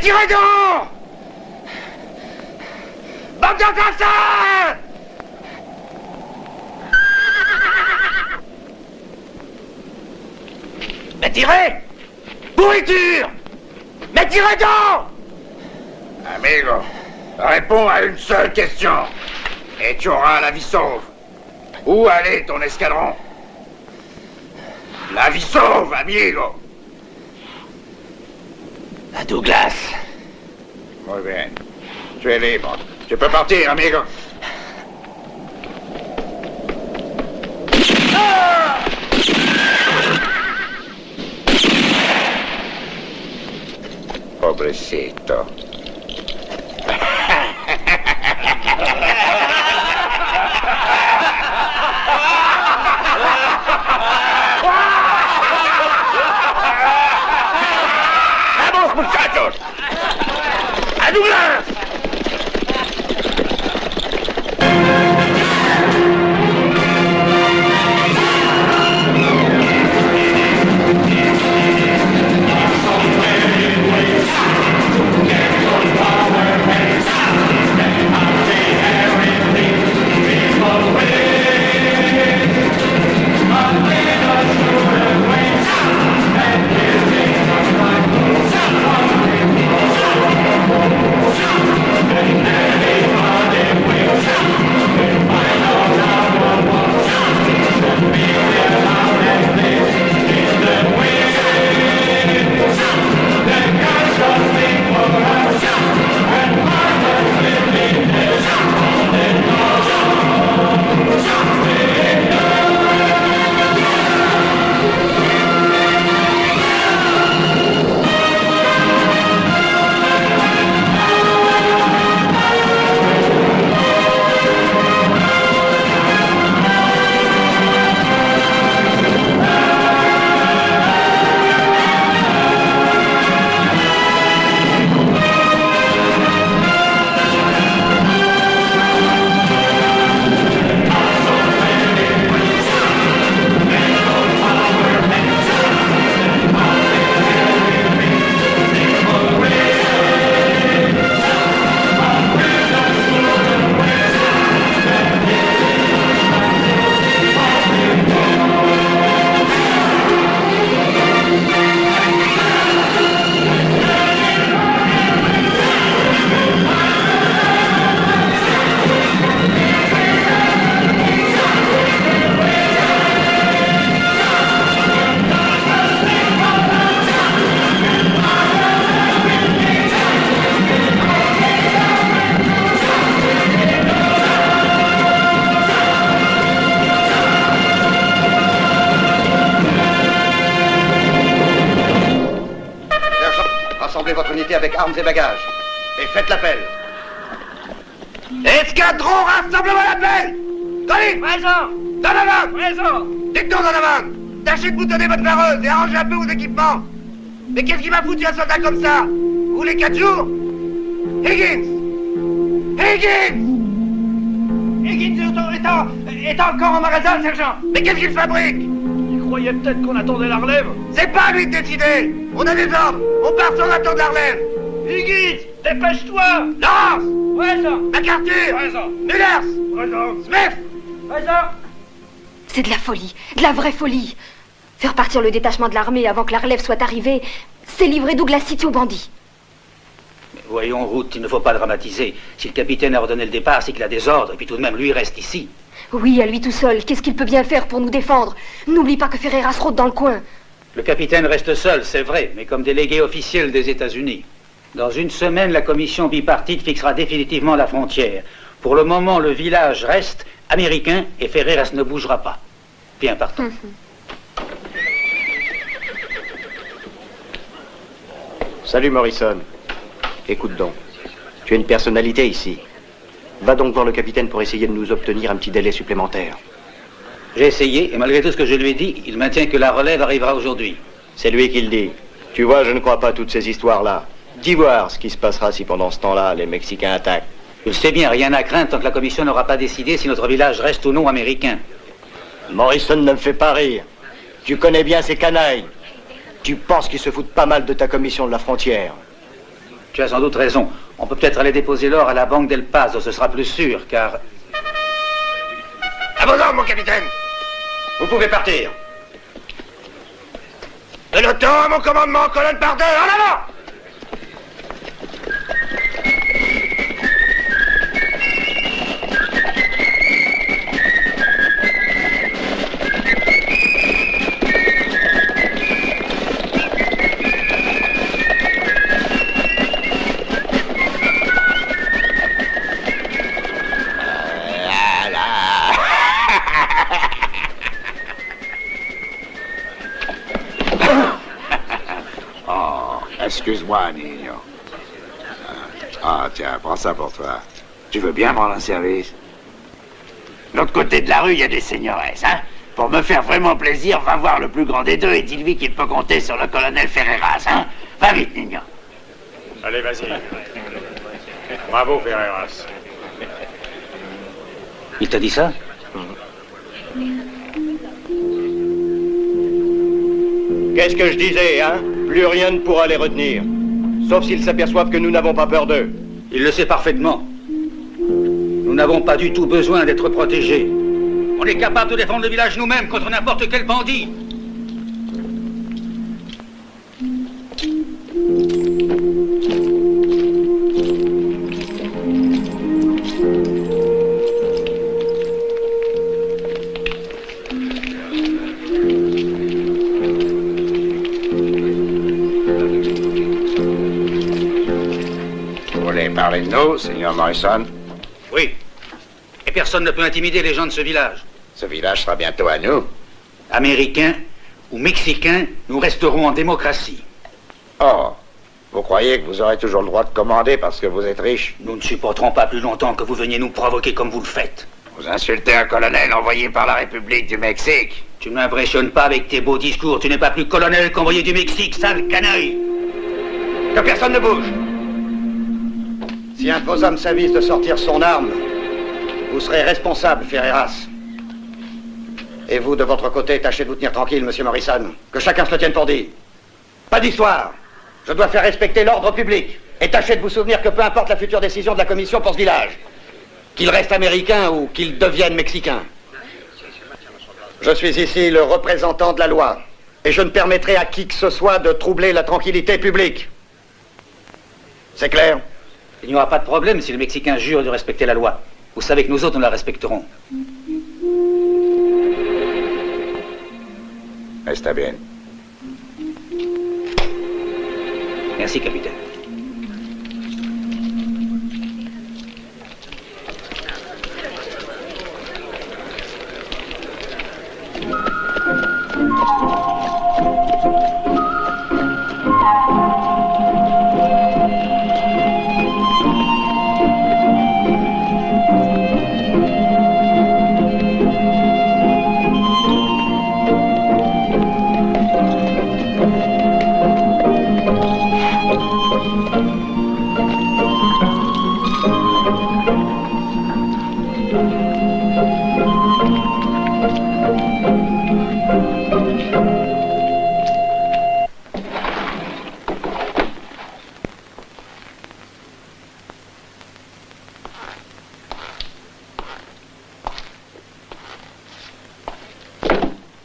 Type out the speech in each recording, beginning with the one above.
tirez donc! Bande d'assassins! Mais tirez! Pourriture! Mais tirez donc! Amigo, réponds à une seule question. Et tu auras la vie sauve. Où allait ton escadron? La vie sauve, amigo! À Douglas. Muy bien. Tu es libre. Tu peux partir, amigo. Ah! Pobrecito. ¡Vamos, muchachos! ¡A Douglas! Avec armes et bagages. Et faites l'appel. Escadron, rassemblement à l'appel! Tony! Présent! Donovan! Présent! Dites-donc, Donovan! Tâchez de boutonner votre vareuse et arrangez un peu vos équipements. Mais qu'est-ce qui m'a foutu un soldat comme ça? Vous les 4 jours? Higgins! Higgins! Higgins est encore en magasin, sergent! Mais qu'est-ce qu'il fabrique? Il croyait peut-être qu'on attendait la relève. C'est pas à lui de décider! On a des ordres! On part sans attendre la relève! Higgins, dépêche-toi! Lance! Présent! MacArthur! Présent! Mullers! Présent! Smith! Présent! C'est de la folie, de la vraie folie. Faire partir le détachement de l'armée avant que la relève soit arrivée, c'est livrer Douglas City aux bandits. Mais voyons, Root, il ne faut pas dramatiser. Si le capitaine a ordonné le départ, c'est qu'il a des ordres, et puis tout de même, lui, il reste ici. Oui, à lui tout seul, qu'est-ce qu'il peut bien faire pour nous défendre? N'oublie pas que Ferreras rôde dans le coin. Le capitaine reste seul, c'est vrai, mais comme délégué officiel des États-Unis. Dans une semaine, la commission bipartite fixera définitivement la frontière. Pour le moment, le village reste américain et Ferreras ne bougera pas. Bien, partons. Salut Morrison. Écoute donc, tu es une personnalité ici. Va donc voir le capitaine pour essayer de nous obtenir un petit délai supplémentaire. J'ai essayé, et malgré tout ce que je lui ai dit, il maintient que la relève arrivera aujourd'hui. C'est lui qui le dit. Tu vois, je ne crois pas à toutes ces histoires-là. Dis voir ce qui se passera si pendant ce temps-là, les Mexicains attaquent. Je sais bien, rien à craindre tant que la commission n'aura pas décidé si notre village reste ou non américain. Morrison ne me fait pas rire. Tu connais bien ces canailles. Tu penses qu'ils se foutent pas mal de ta commission de la frontière. Tu as sans doute raison. On peut peut-être aller déposer l'or à la banque d'El Paso, ce sera plus sûr, car... À vos ordres, mon capitaine. Vous pouvez partir. De l'OTAN à mon commandement, colonne par deux, en avant! Excuse-moi, Nino. Ah, tiens, prends ça pour toi. Tu veux bien me rendre un service? De l'autre côté de la rue, il y a des seigneresses, hein? Pour me faire vraiment plaisir, va voir le plus grand des deux et dis-lui qu'il peut compter sur le colonel Ferreras, hein? Va vite, Nino. Allez, vas-y. Bravo, Ferreras. Il t'a dit ça? Qu'est-ce que je disais, hein? Plus rien ne pourra les retenir. Sauf s'ils s'aperçoivent que nous n'avons pas peur d'eux. Il le sait parfaitement. Nous n'avons pas du tout besoin d'être protégés. On est capable de défendre le village nous-mêmes contre n'importe quel bandit. Parlez de nous, Seigneur Morrison. Oui. Et personne ne peut intimider les gens de ce village. Ce village sera bientôt à nous. Américains ou Mexicains, nous resterons en démocratie. Oh, vous croyez que vous aurez toujours le droit de commander parce que vous êtes riche? Nous ne supporterons pas plus longtemps que vous veniez nous provoquer comme vous le faites. Vous insultez un colonel envoyé par la République du Mexique. Tu ne m'impressionnes pas avec tes beaux discours. Tu n'es pas plus colonel qu'envoyé du Mexique, sale canaille. Que personne ne bouge. Si un de vos hommes s'avise de sortir son arme, vous serez responsable, Ferreras. Et vous, de votre côté, tâchez de vous tenir tranquille, monsieur Morrison. Que chacun se le tienne pour dit. Pas d'histoire. Je dois faire respecter l'ordre public. Et tâchez de vous souvenir que peu importe la future décision de la commission pour ce village, qu'il reste américain ou qu'il devienne mexicain, je suis ici le représentant de la loi. Et je ne permettrai à qui que ce soit de troubler la tranquillité publique. C'est clair? Il n'y aura pas de problème si le Mexicain jure de respecter la loi. Vous savez que nous autres, nous la respecterons. Está bien. Merci, capitaine.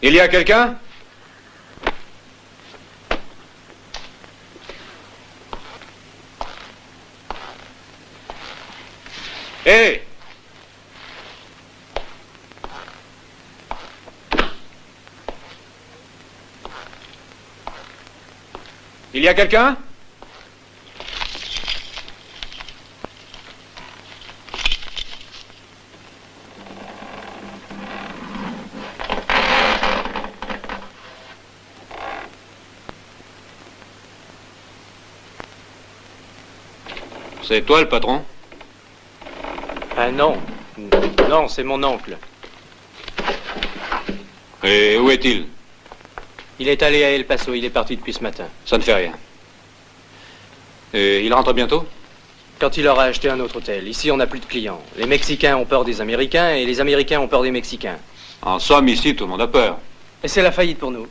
Il y a quelqu'un? Hé! Il y a quelqu'un? C'est toi le patron? Ah non. Non, c'est mon oncle. Et où est-il? Il est allé à El Paso, il est parti depuis ce matin. Ça ne fait rien. Et il rentre bientôt? Quand il aura acheté un autre hôtel. Ici, on n'a plus de clients. Les Mexicains ont peur des Américains et les Américains ont peur des Mexicains. En somme, ici, tout le monde a peur. Et c'est la faillite pour nous.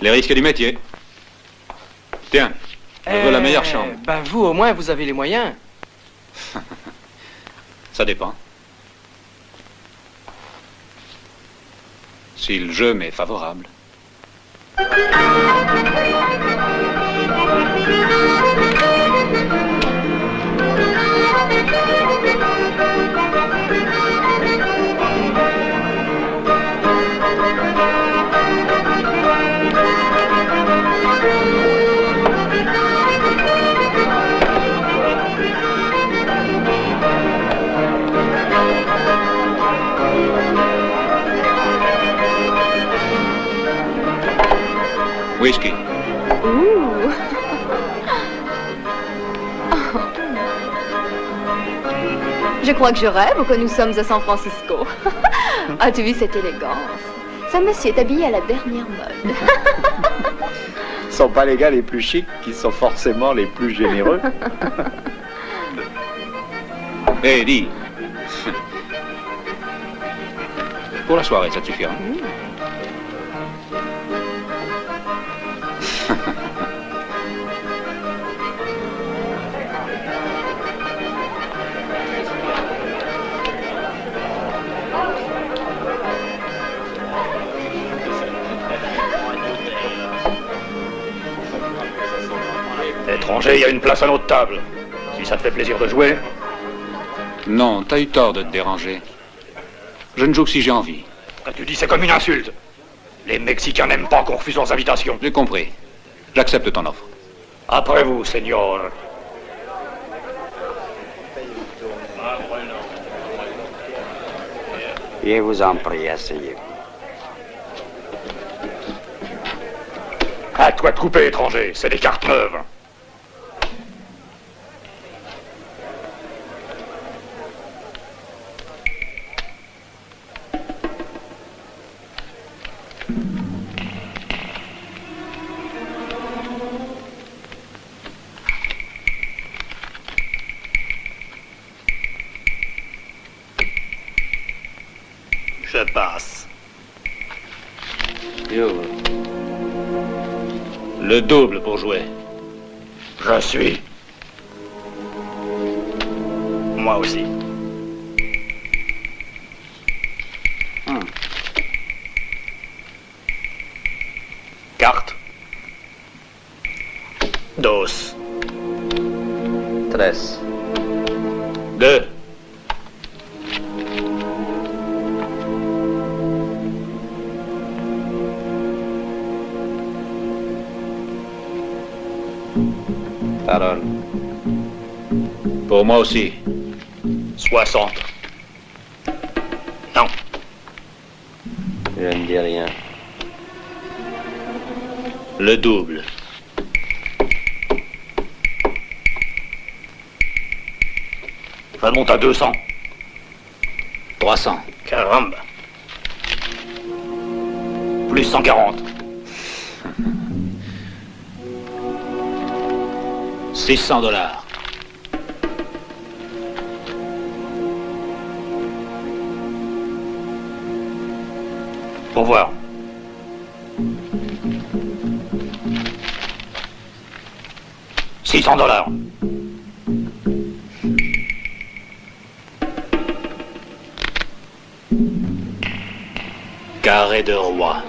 Les risques du métier. Tiens, Je veux la meilleure chambre. Ben vous, au moins, vous avez les moyens. Ça dépend. Si le jeu m'est favorable. Whisky. Ouh. Je crois que je rêve ou que nous sommes à San Francisco. As-tu vu cette élégance? Ce monsieur est habillé à la dernière mode. Ce sont pas les gars les plus chics qui sont forcément les plus généreux. Hé, dis. Pour la soirée, ça te suffira. Étranger, il y a une place à notre table. Si ça te fait plaisir de jouer. Non, t'as eu tort de te déranger. Je ne joue que si j'ai envie. Quand tu dis c'est comme une insulte. Les Mexicains n'aiment pas qu'on refuse leurs invitations. J'ai compris. J'accepte ton offre. Après vous, seigneur. Je vous en prie, asseyez-vous. À toi de couper, étranger. C'est des cartes neuves. Je passe. Le double pour jouer. Je suis. Moi aussi. Carte. Dos. 3. 2. Parole. Pour moi aussi. 60. Non. Je ne dis rien. Le double. Ça monte à 200. 300. Caramba. Plus 140. 600 $. Au revoir. $600. Carré de roi.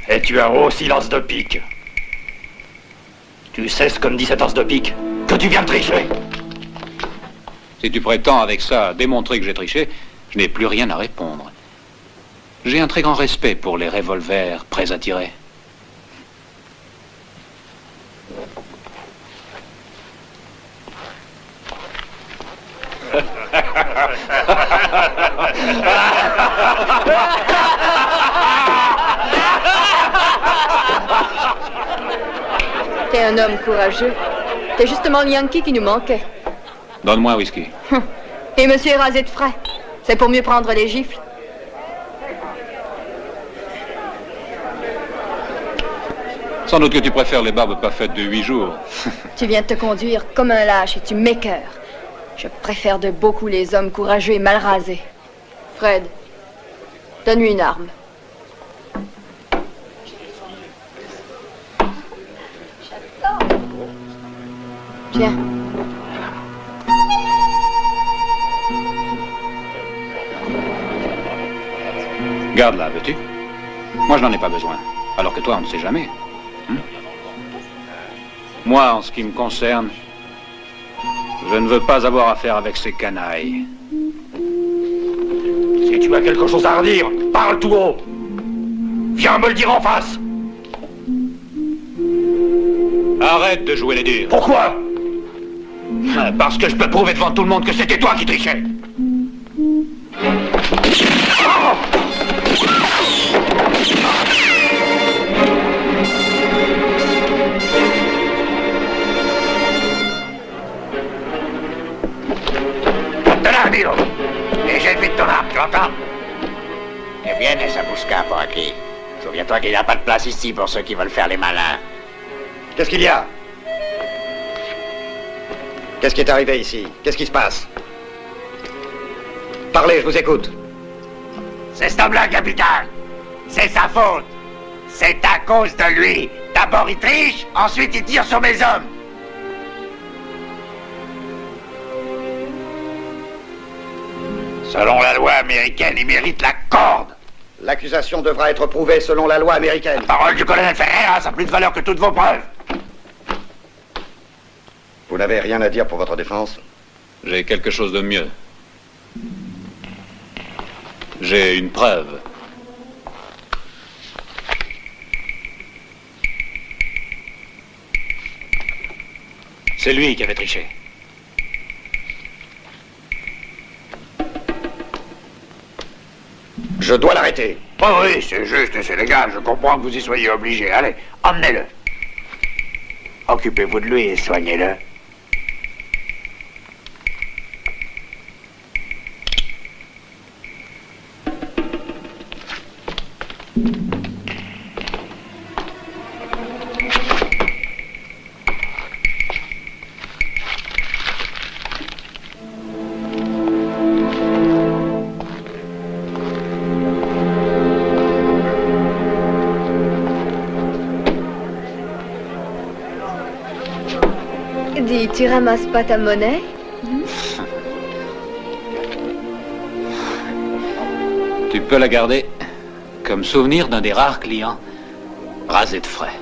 Et tu as aussi l'as de pique. Tu sais ce que me dit cet as de pique? Que tu viens de tricher. Si tu prétends avec ça démontrer que j'ai triché, je n'ai plus rien à répondre. J'ai un très grand respect pour les revolvers prêts à tirer. T'es un homme courageux. T'es justement le Yankee qui nous manquait. Donne-moi un whisky. Et monsieur est rasé de frais. C'est pour mieux prendre les gifles. Sans doute que tu préfères les barbes pas faites de 8 jours. Tu viens de te conduire comme un lâche et tu m'écœures. Je préfère de beaucoup les hommes courageux et mal rasés. Fred, donne-lui une arme. Viens. Garde-la, veux-tu? Moi, je n'en ai pas besoin. Alors que toi, on ne sait jamais. Hein? Moi, en ce qui me concerne, je ne veux pas avoir affaire avec ces canailles. Si tu as quelque chose à redire, parle tout haut. Viens me le dire en face. Arrête de jouer les durs. Pourquoi? Parce que je peux prouver devant tout le monde que c'était toi qui trichais. De là, Milo. Et j'ai vite ton arme, tu entends? Eh bien, esa busca por aquí. Souviens-toi qu'il n'y a pas de place ici pour ceux qui veulent faire les malins. Qu'est-ce qu'il y a? Qu'est-ce qui est arrivé ici? Qu'est-ce qui se passe? Parlez, je vous écoute. C'est cet homme-là, capitaine. C'est sa faute. C'est à cause de lui. D'abord il triche, ensuite il tire sur mes hommes. Selon la loi américaine, il mérite la corde. L'accusation devra être prouvée selon la loi américaine. La parole du colonel Ferreira a plus de valeur que toutes vos preuves. Vous n'avez rien à dire pour votre défense? J'ai quelque chose de mieux. J'ai une preuve. C'est lui qui avait triché. Je dois l'arrêter. Oh oui, c'est juste et c'est légal. Je comprends que vous y soyez obligé. Allez, emmenez-le. Occupez-vous de lui et soignez-le. Dis, tu ramasses pas ta monnaie? Tu peux la garder comme souvenir d'un des rares clients rasés de frais.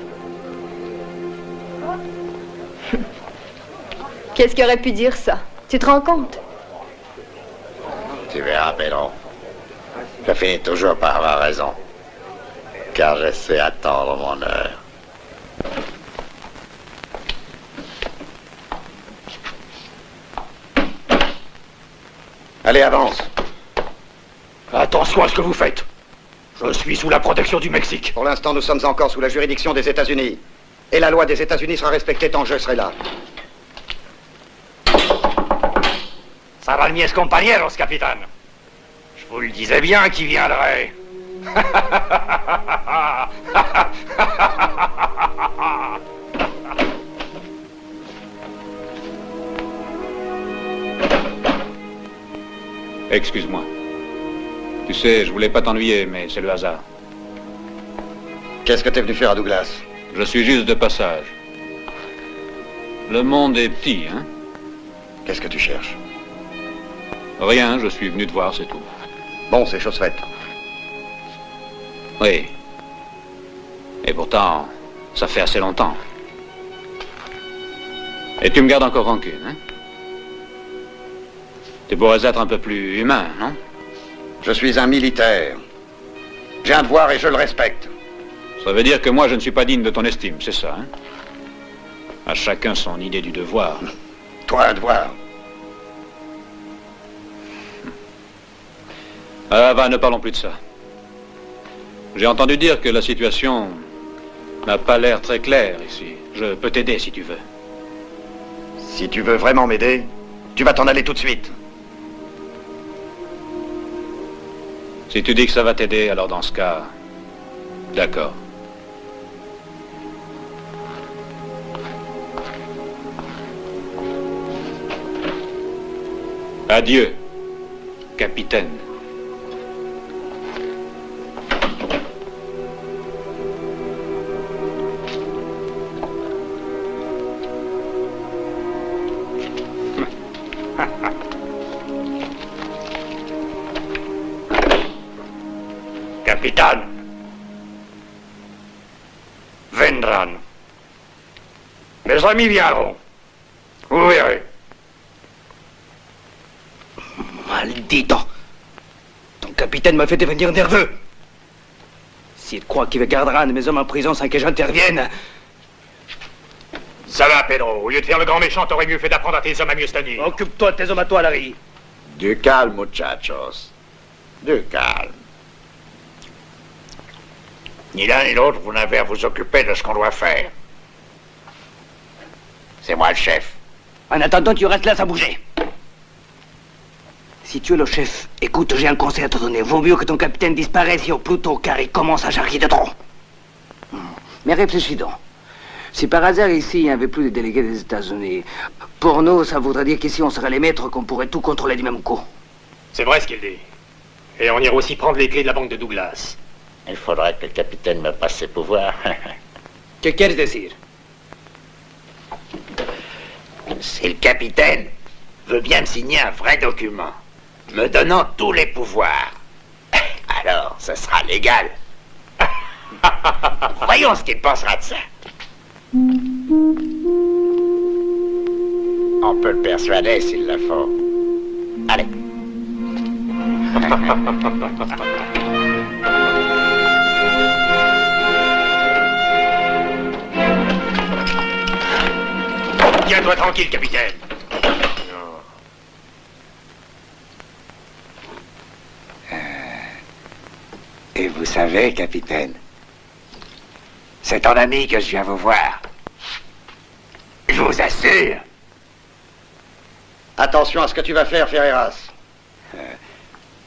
Qu'est-ce qui aurait pu dire ça? Tu te rends compte? Tu verras, Pedro. Je finis toujours par avoir raison. Car je sais attendre mon heure. Allez, avance. Attention à ce que vous faites. Je suis sous la protection du Mexique. Pour l'instant, nous sommes encore sous la juridiction des États-Unis. Et la loi des États-Unis sera respectée tant que je serai là. Saralmies compañeros, capitaine. Je vous le disais bien qui viendrait. Excuse-moi. Tu sais, je voulais pas t'ennuyer, mais c'est le hasard. Qu'est-ce que t'es venu faire à Douglas? Je suis juste de passage. Le monde est petit, hein? Qu'est-ce que tu cherches? Rien, je suis venu te voir, c'est tout. Bon, c'est chose faite. Oui. Et pourtant, ça fait assez longtemps. Et tu me gardes encore rancune, hein? Tu pourrais être un peu plus humain, non? Je suis un militaire. J'ai un devoir et je le respecte. Ça veut dire que moi, je ne suis pas digne de ton estime, c'est ça, hein? À chacun son idée du devoir. Toi, un devoir. Ah, va, ne parlons plus de ça. J'ai entendu dire que la situation n'a pas l'air très claire ici. Je peux t'aider si tu veux. Si tu veux vraiment m'aider, tu vas t'en aller tout de suite. Si tu dis que ça va t'aider, alors dans ce cas, d'accord. Adieu, capitaine. Capitaine, vendrán. Mes amis viendront. Vous verrez. Maldito! Ton capitaine m'a fait devenir nerveux. S'il croit qu'il gardera un de mes hommes en prison sans que j'intervienne... Ça va, Pedro. Au lieu de faire le grand méchant, t'aurais mieux fait d'apprendre à tes hommes à mieux se tenir. Occupe-toi de tes hommes à toi, Larry. Du calme, muchachos. Du calme. Ni l'un ni l'autre, vous n'avez à vous occuper de ce qu'on doit faire. C'est moi le chef. En attendant, tu restes là sans bouger. Si tu es le chef, écoute, j'ai un conseil à te donner. Vaut mieux que ton capitaine disparaisse au plus tôt, car il commence à charrier de trop. Mais réfléchis donc. Si par hasard ici, il n'y avait plus de délégués des États-Unis, pour nous, ça voudrait dire qu'ici, on serait les maîtres, qu'on pourrait tout contrôler du même coup. C'est vrai ce qu'il dit. Et on ira aussi prendre les clés de la banque de Douglas. Il faudrait que le capitaine me passe ses pouvoirs. Que quieres decir? Si le capitaine veut bien me signer un vrai document, me donnant tous les pouvoirs, alors ce sera légal. Voyons ce qu'il pensera de ça. On peut le persuader s'il le faut. Allez. Tiens-toi tranquille, capitaine. Et vous savez, capitaine, c'est ton ami que je viens vous voir. Je vous assure. Attention à ce que tu vas faire, Ferreras.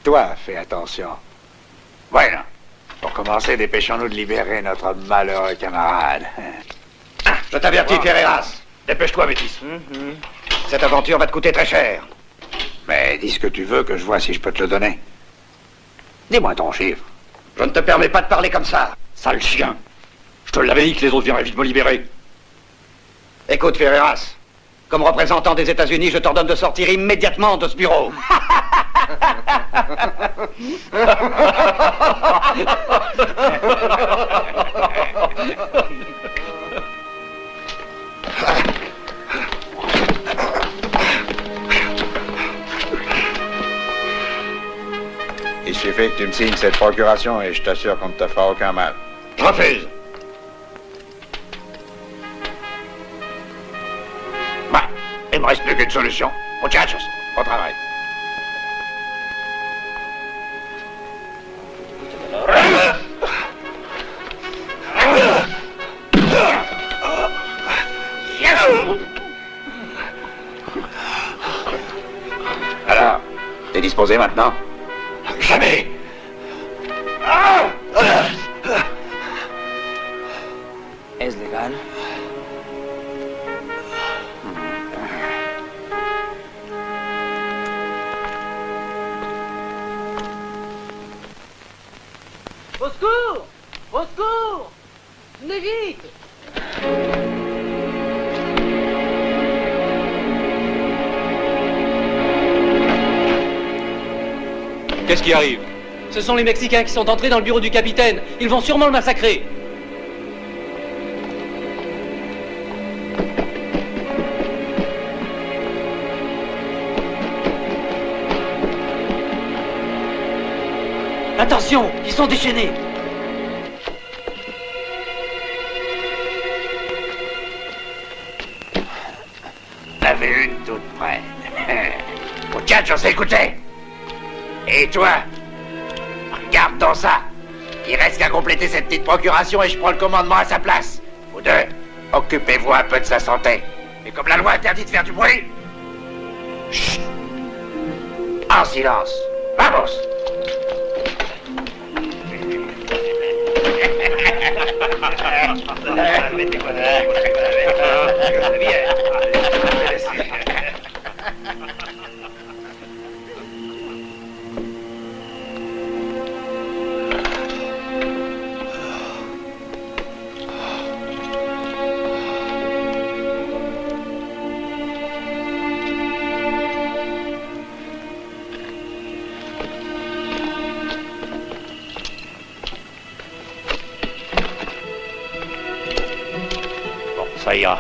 Toi, fais attention. Bueno, pour commencer, dépêchons-nous de libérer notre malheureux camarade. Je t'avertis, Ferreras. Dépêche-toi, Métis. Cette aventure va te coûter très cher. Mais dis ce que tu veux, que je vois si je peux te le donner. Dis-moi ton chiffre. Je ne te permets pas de parler comme ça. Sale chien. Je te l'avais dit que les autres viendraient vite me libérer. Écoute, Ferreras, comme représentant des États-Unis, je t'ordonne de sortir immédiatement de ce bureau. Il suffit que tu me signes cette procuration et je t'assure qu'on ne te fera aucun mal. Je refuse. Bah, il me reste plus qu'une solution. Muchachos, au travail. Alors, t'es disposé maintenant? Jamais. ¿Es legal? Au secours! Au secours! Venez vite! Qu'est-ce qui arrive? Ce sont les Mexicains qui sont entrés dans le bureau du capitaine. Ils vont sûrement le massacrer. Attention, ils sont déchaînés. On avait une toute près. Muchachos, écoutez. Et toi, regarde dans ça. Il reste qu'à compléter cette petite procuration et je prends le commandement à sa place. Vous deux, occupez-vous un peu de sa santé. Et comme la loi interdit de faire du bruit, chut, en silence. Vamos. Ça ira.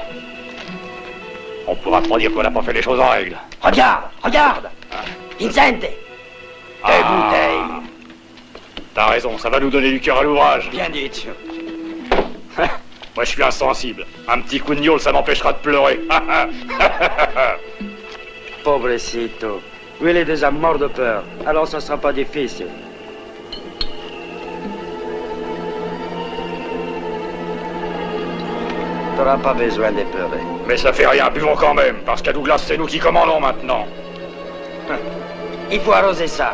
On pourra pas dire qu'on n'a pas fait les choses en règle. Regarde, regarde. Vincente. Des bouteilles. T'as raison, ça va nous donner du cœur à l'ouvrage. Bien dit, monsieur. Moi, je suis insensible. Un petit coup de gnôle, ça m'empêchera de pleurer. Pobrecito. Lui, il est déjà mort de peur. Alors, ce ne sera pas difficile. T'auras pas besoin de pleurer. Mais ça fait rien, buvons quand même, parce qu'à Douglas, c'est nous qui commandons maintenant. Il faut arroser ça.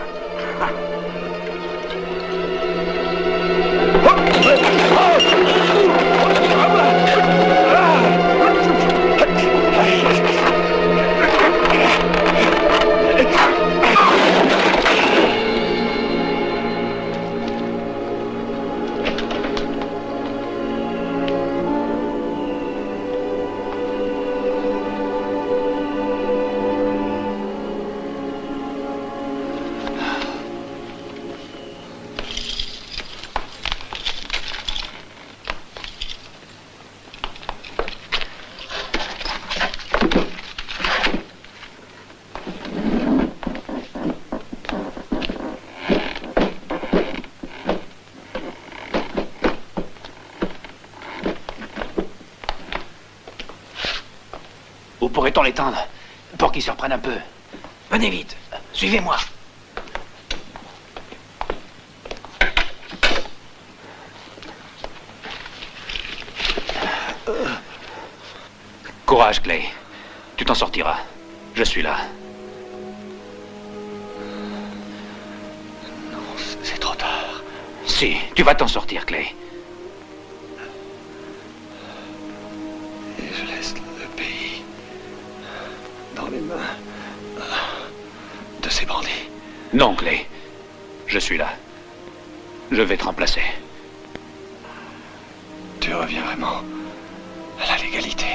Où pourrait-on l'étendre pour qu'il se reprenne un peu? Venez vite. Suivez-moi. Courage, Clay. Tu t'en sortiras. Je suis là. Non, c'est trop tard. Si, tu vas t'en sortir, Clay. Et je laisse le pays dans les mains de ces bandits. Non, Clay. Je suis là. Je vais te remplacer. Tu reviens vraiment à la légalité.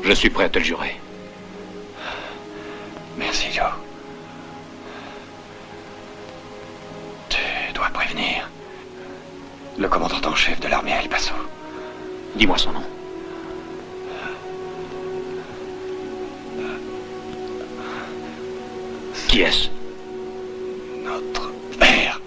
Je suis prêt à te le jurer. Merci, Joe. Tu dois prévenir le commandant en chef de l'armée à El Paso. Dis-moi son nom. Qui est-ce? Notre père.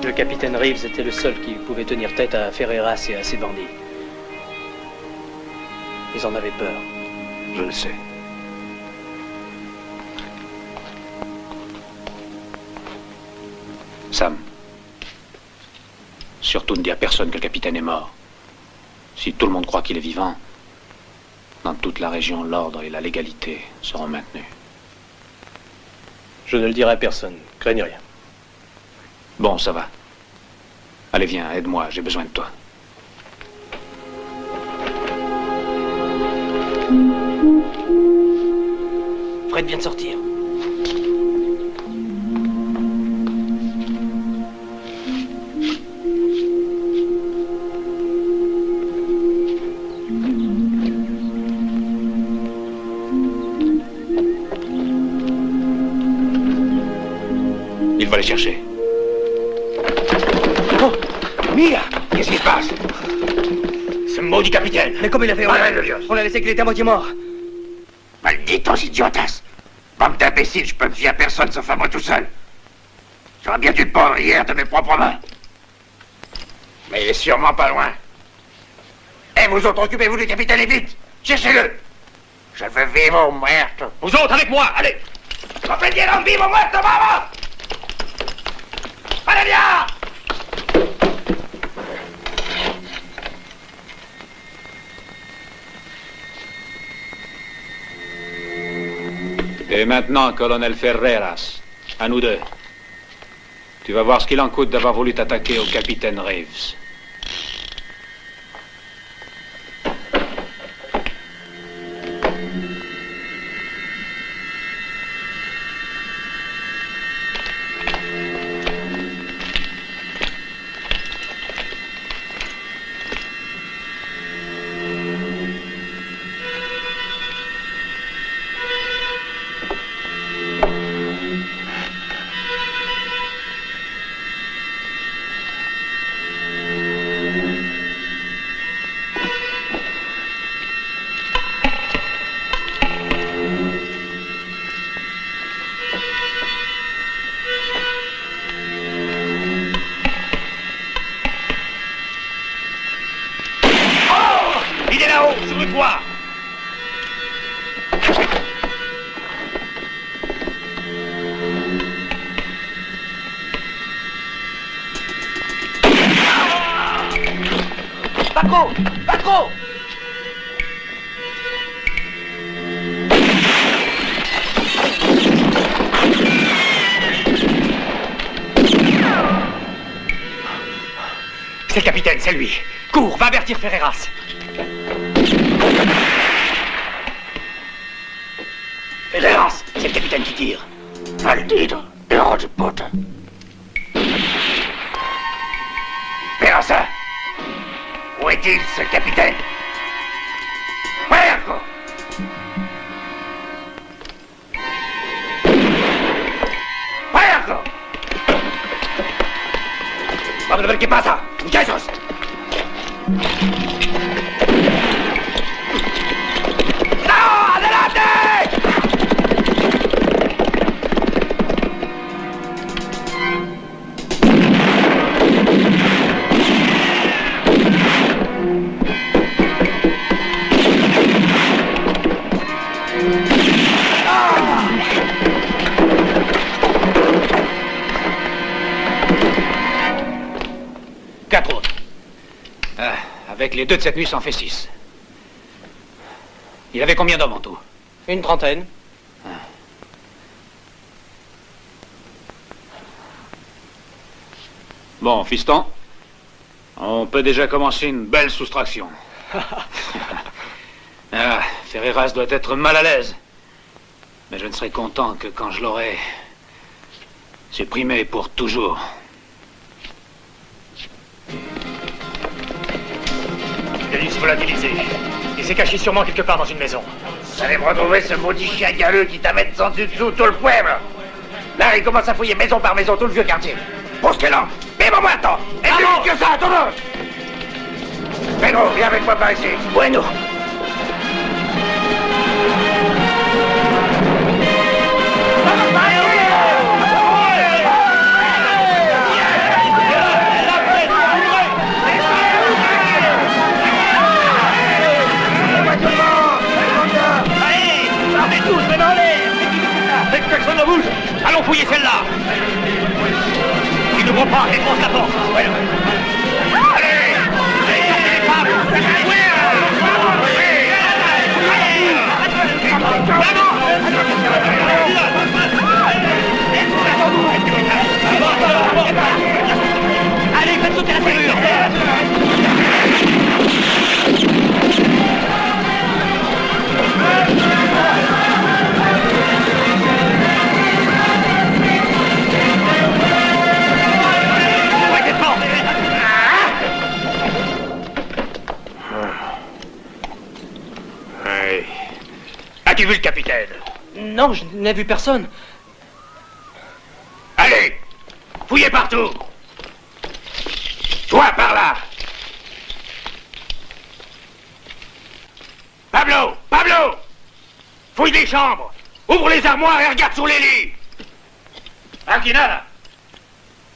Le capitaine Reeves était le seul qui pouvait tenir tête à Ferreras et à ses bandits. Ils en avaient peur. Je le sais. Sam, surtout ne dis à personne que le capitaine est mort. Si tout le monde croit qu'il est vivant, dans toute la région, l'ordre et la légalité seront maintenus. Je ne le dirai à personne. Craigne rien. Bon, ça va. Allez, viens, aide-moi, j'ai besoin de toi. Fred vient de sortir. Il va les chercher. Oh, Mia! Qu'est-ce qui se passe? Ce maudit capitaine! Mais comme il a fait, Madre de Dios. on a laissé qu'il était à moitié mort. Malditos idiotas! Bande d'imbéciles, je peux me fier à personne sauf à moi tout seul. J'aurais bien dû le prendre hier de mes propres mains. Mais il est sûrement pas loin. Eh, vous autres, occupez-vous du capitaine et vite! Cherchez-le! Je veux vivre au muerto. Vous autres, avec moi, allez! Comprendieron vivo muerto, vamos! Allez, bien! Et maintenant, colonel Ferreras, à nous deux. Tu vas voir ce qu'il en coûte d'avoir voulu t'attaquer au capitaine Reeves. trop! Pas trop! C'est le capitaine, c'est lui. Cours, va avertir Ferreras. Ferreras, c'est le capitaine qui tire. Maldito, hijo de puta. Perosa, où est-il, ce capitaine? Fuego! Fuego! Vamos a ver qué pasa, muchachos. ¡No! ¡Adelante! Quatre autres. Avec les deux de cette nuit, ça en fait 6. Il avait combien d'hommes en tout? Une trentaine. Bon, fiston, on peut déjà commencer une belle soustraction. Ferreras doit être mal à l'aise. Mais je ne serai content que quand je l'aurai supprimé pour toujours. Félix volatilisé. Il s'est caché sûrement quelque part dans une maison. Vous allez me retrouver ce maudit chien galeux qui t'amène sans dessous tout le pueblo. Là, il commence à fouiller maison par maison tout le vieux quartier. Pour ce qu'elle en. Viva muerto! Et plus vite que ça, todos! Pedro, viens avec moi par ici. Bueno. Personne ne bouge. Allons fouiller celle-là. Il n'ouvre pas, défonce la porte. Voilà. Allez, les femmes. Allez, faites sauter la serrure. As-tu vu le capitaine? Non, je n'ai vu personne. Allez, fouillez partout. Toi, par là. Pablo, fouille les chambres. Ouvre les armoires et regarde sous les lits. Arquina,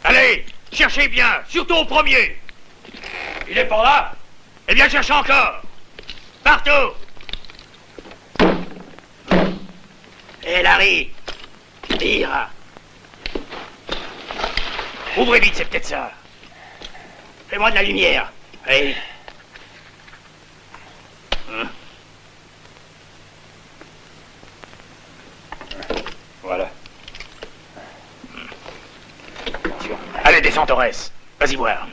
allez, cherchez bien, surtout au premier. Il est pas là? Eh bien, cherche encore. Partout. Et Larry, tire. Ouvrez vite, c'est peut-être ça. Fais-moi de la lumière. Allez. Voilà. Allez, descends, Torres. Vas-y voir.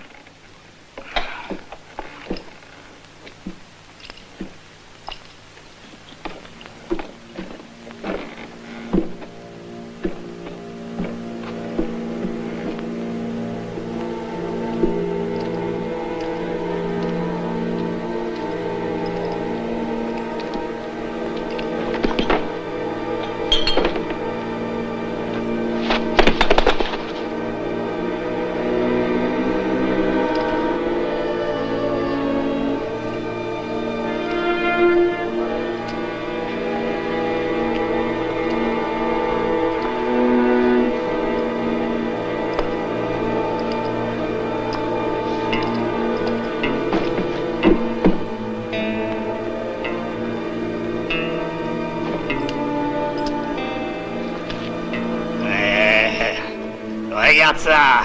Regarde ça.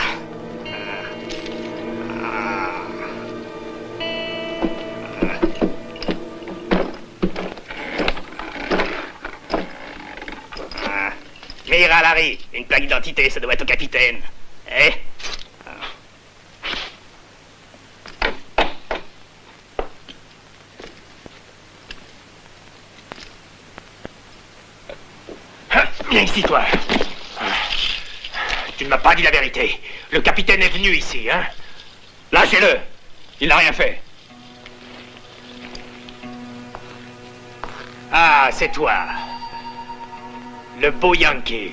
ira, Larry. Une plaque d'identité, ça doit être au capitaine. Eh? Viens ici, toi. Tu ne m'as pas dit la vérité. Le capitaine est venu ici, hein? Lâchez-le. Il n'a rien fait. Ah, c'est toi. Le beau Yankee.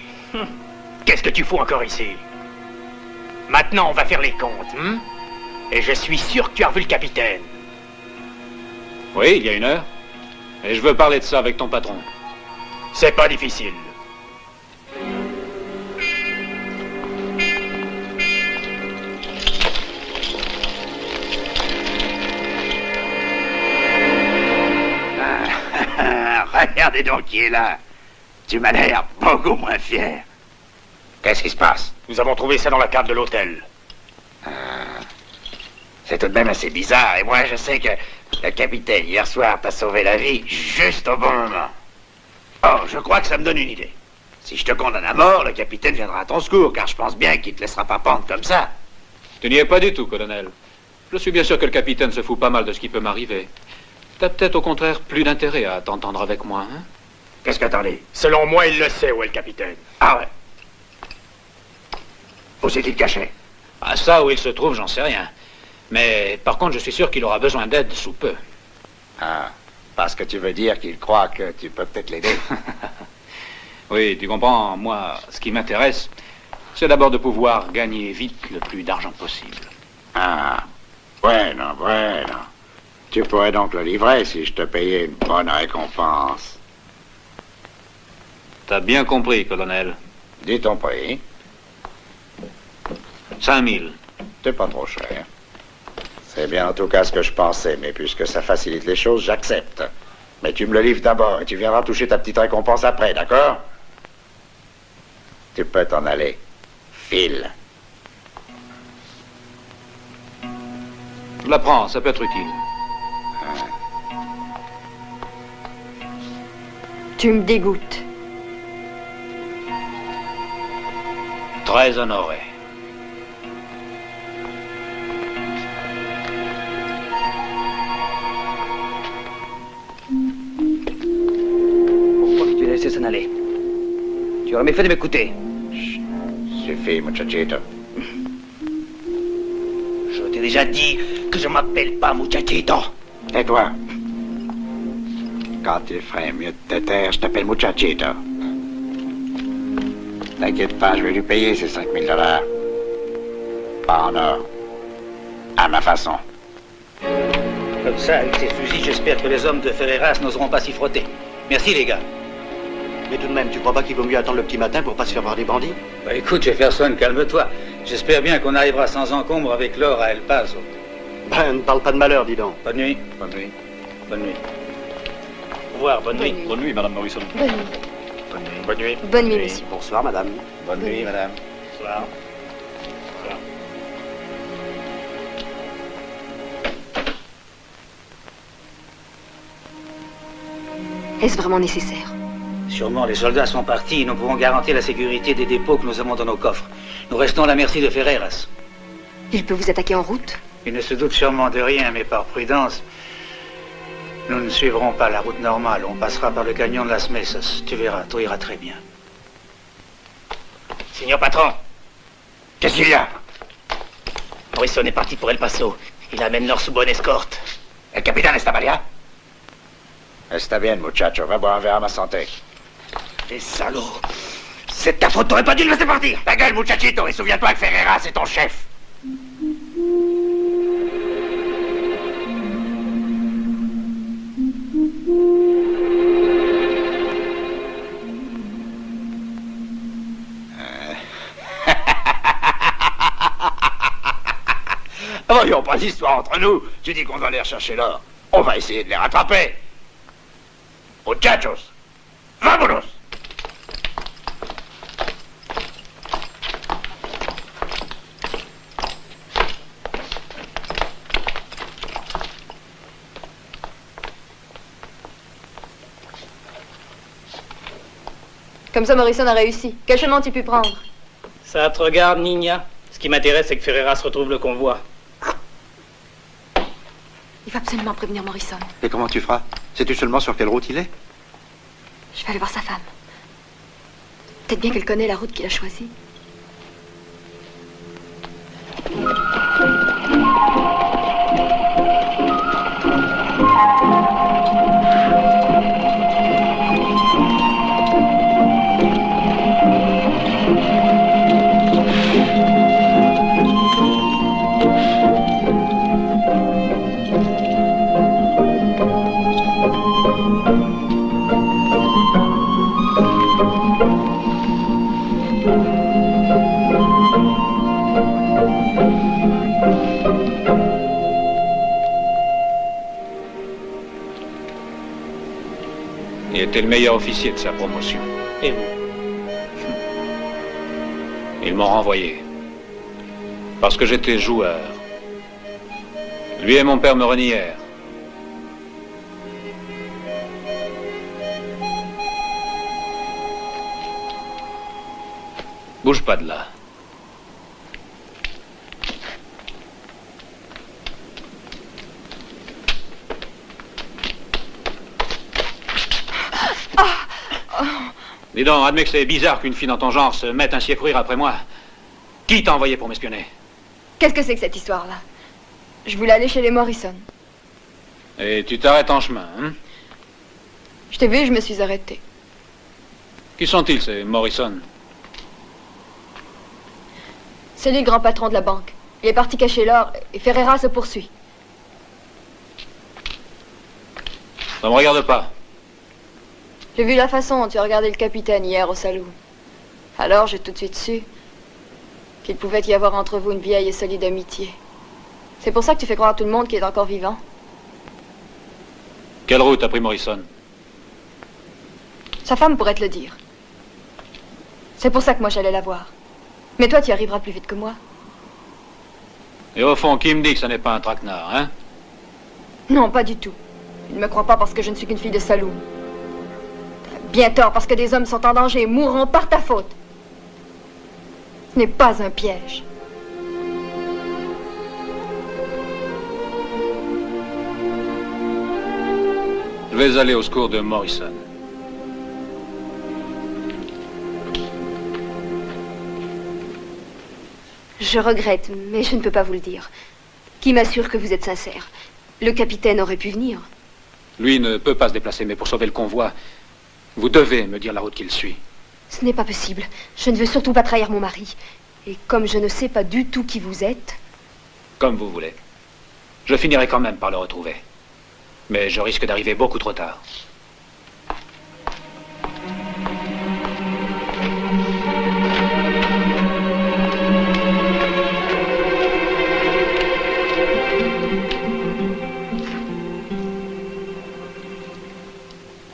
Qu'est-ce que tu fous encore ici? Maintenant, on va faire les comptes, hein? Et je suis sûr que tu as revu le capitaine. Oui, il y a 1 heure. Et je veux parler de ça avec ton patron. C'est pas difficile. Regardez donc qui est là. Tu m'as l'air beaucoup moins fier. Qu'est-ce qui se passe? Nous avons trouvé ça dans la cave de l'hôtel. C'est tout de même assez bizarre. Et moi, je sais que le capitaine, hier soir, t'a sauvé la vie juste au bon moment. Oh, je crois que ça me donne une idée. Si je te condamne à mort, le capitaine viendra à ton secours, car je pense bien qu'il te laissera pas pendre comme ça. Tu n'y es pas du tout, colonel. Je suis bien sûr que le capitaine se fout pas mal de ce qui peut m'arriver. T'as peut-être au contraire plus d'intérêt à t'entendre avec moi, hein? Qu'est-ce que t'en dis? Selon moi, il le sait où est le capitaine. Ah ouais. Où s'est-il caché? Ah, ça, où il se trouve, j'en sais rien. Mais par contre, je suis sûr qu'il aura besoin d'aide sous peu. Ah, parce que tu veux dire qu'il croit que tu peux peut-être l'aider. Oui, tu comprends, moi, ce qui m'intéresse, c'est d'abord de pouvoir gagner vite le plus d'argent possible. Ah, bueno, bueno. Tu pourrais donc le livrer si je te payais une bonne récompense. T'as bien compris, colonel. Dis ton prix. 5000. C'est pas trop cher. C'est bien en tout cas ce que je pensais, mais puisque ça facilite les choses, j'accepte. Mais tu me le livres d'abord et tu viendras toucher ta petite récompense après, d'accord? Tu peux t'en aller. File. Je la prends, ça peut être utile. Tu me dégoûtes. Très honoré. Pourquoi tu as laissé s'en aller? Tu aurais mieux fait de m'écouter. Suffit, muchachito. Je t'ai déjà dit que je m'appelle pas Muchachito. Et toi? Quand il ferait mieux de te taire, je t'appelle muchachito. T'inquiète pas, je vais lui payer ces 5000 $. Pas en or. À ma façon. Comme ça, avec ces fusils, j'espère que les hommes de Ferreras n'oseront pas s'y frotter. Merci, les gars. Mais tout de même, tu crois pas qu'il vaut mieux attendre le petit matin pour pas se faire voir des bandits? Bah écoute, Jefferson, calme-toi. J'espère bien qu'on arrivera sans encombre avec l'or à El Paso. Ben, ne parle pas de malheur, dis donc. Bonne nuit. Bonne nuit. Bonne nuit. Au revoir, bonne nuit. Bonne nuit, Madame Morrison. Bonne nuit. Bonne nuit. Bonne nuit, monsieur. Bonsoir, madame. Bonne nuit, madame. Bonsoir. Est-ce vraiment nécessaire? Sûrement, les soldats sont partis et nous pouvons garantir la sécurité des dépôts que nous avons dans nos coffres. Nous restons à la merci de Ferreras. Il peut vous attaquer en route? Il ne se doute sûrement de rien, mais par prudence, nous ne suivrons pas la route normale. On passera par le canyon de Las Mesas. Tu verras, tout ira très bien. Signor patron, Qu'est-ce qu'il y a? Morrison est parti pour El Paso. Il amène l'or sous bonne escorte. El capitaine está bien? Está bien, muchacho. Va boire un verre à ma santé. Les salauds. C'est ta faute, t'aurais pas dû le laisser partir. Ta gueule, muchachito, et souviens-toi que Ferreras est ton chef. Voyons pas d'histoire entre nous. Tu dis qu'on doit aller rechercher l'or. On va essayer de les rattraper. Muchachos, vámonos. Comme ça, Morrison a réussi. Quel chemin tu pu prendre? Ça te regarde, Nina. Ce qui m'intéresse, c'est que Ferreras retrouve le convoi. Il faut absolument prévenir Morrison. Et comment tu feras? Sais-tu seulement sur quelle route il est? Je vais aller voir sa femme. Peut-être bien qu'elle connaît la route qu'il a choisie. Il était le meilleur officier de sa promotion. Et vous? Ils m'ont renvoyé. Parce que j'étais joueur. Lui et mon père me renièrent. Bouge pas de là. Dis donc, admets que c'est bizarre qu'une fille dans ton genre se mette ainsi à courir après moi. Qui t'a envoyé pour m'espionner? Qu'est-ce que c'est que cette histoire-là? Je voulais aller chez les Morrison. Et tu t'arrêtes en chemin, hein? Je t'ai vu et je me suis arrêtée. Qui sont-ils, ces Morrison? C'est lui le grand patron de la banque. Il est parti cacher l'or et Ferreira se poursuit. Ça me regarde pas. J'ai vu la façon dont tu as regardé le capitaine hier au saloon. Alors j'ai tout de suite su qu'il pouvait y avoir entre vous une vieille et solide amitié. C'est pour ça que tu fais croire à tout le monde qu'il est encore vivant. Quelle route a pris Morrison? Sa femme pourrait te le dire. C'est pour ça que moi j'allais la voir. Mais toi tu y arriveras plus vite que moi. Et au fond, qui me dit que ça n'est pas un traquenard, hein? Non, pas du tout. Il ne me croit pas parce que je ne suis qu'une fille de saloon. Bien tort parce que des hommes sont en danger et mourront par ta faute. Ce n'est pas un piège. Je vais aller au secours de Morrison. Je regrette, mais je ne peux pas vous le dire. Qui m'assure que vous êtes sincère? Le capitaine aurait pu venir. Lui ne peut pas se déplacer, mais pour sauver le convoi, vous devez me dire la route qu'il suit. Ce n'est pas possible. Je ne veux surtout pas trahir mon mari. Et comme je ne sais pas du tout qui vous êtes... Comme vous voulez. Je finirai quand même par le retrouver. Mais je risque d'arriver beaucoup trop tard.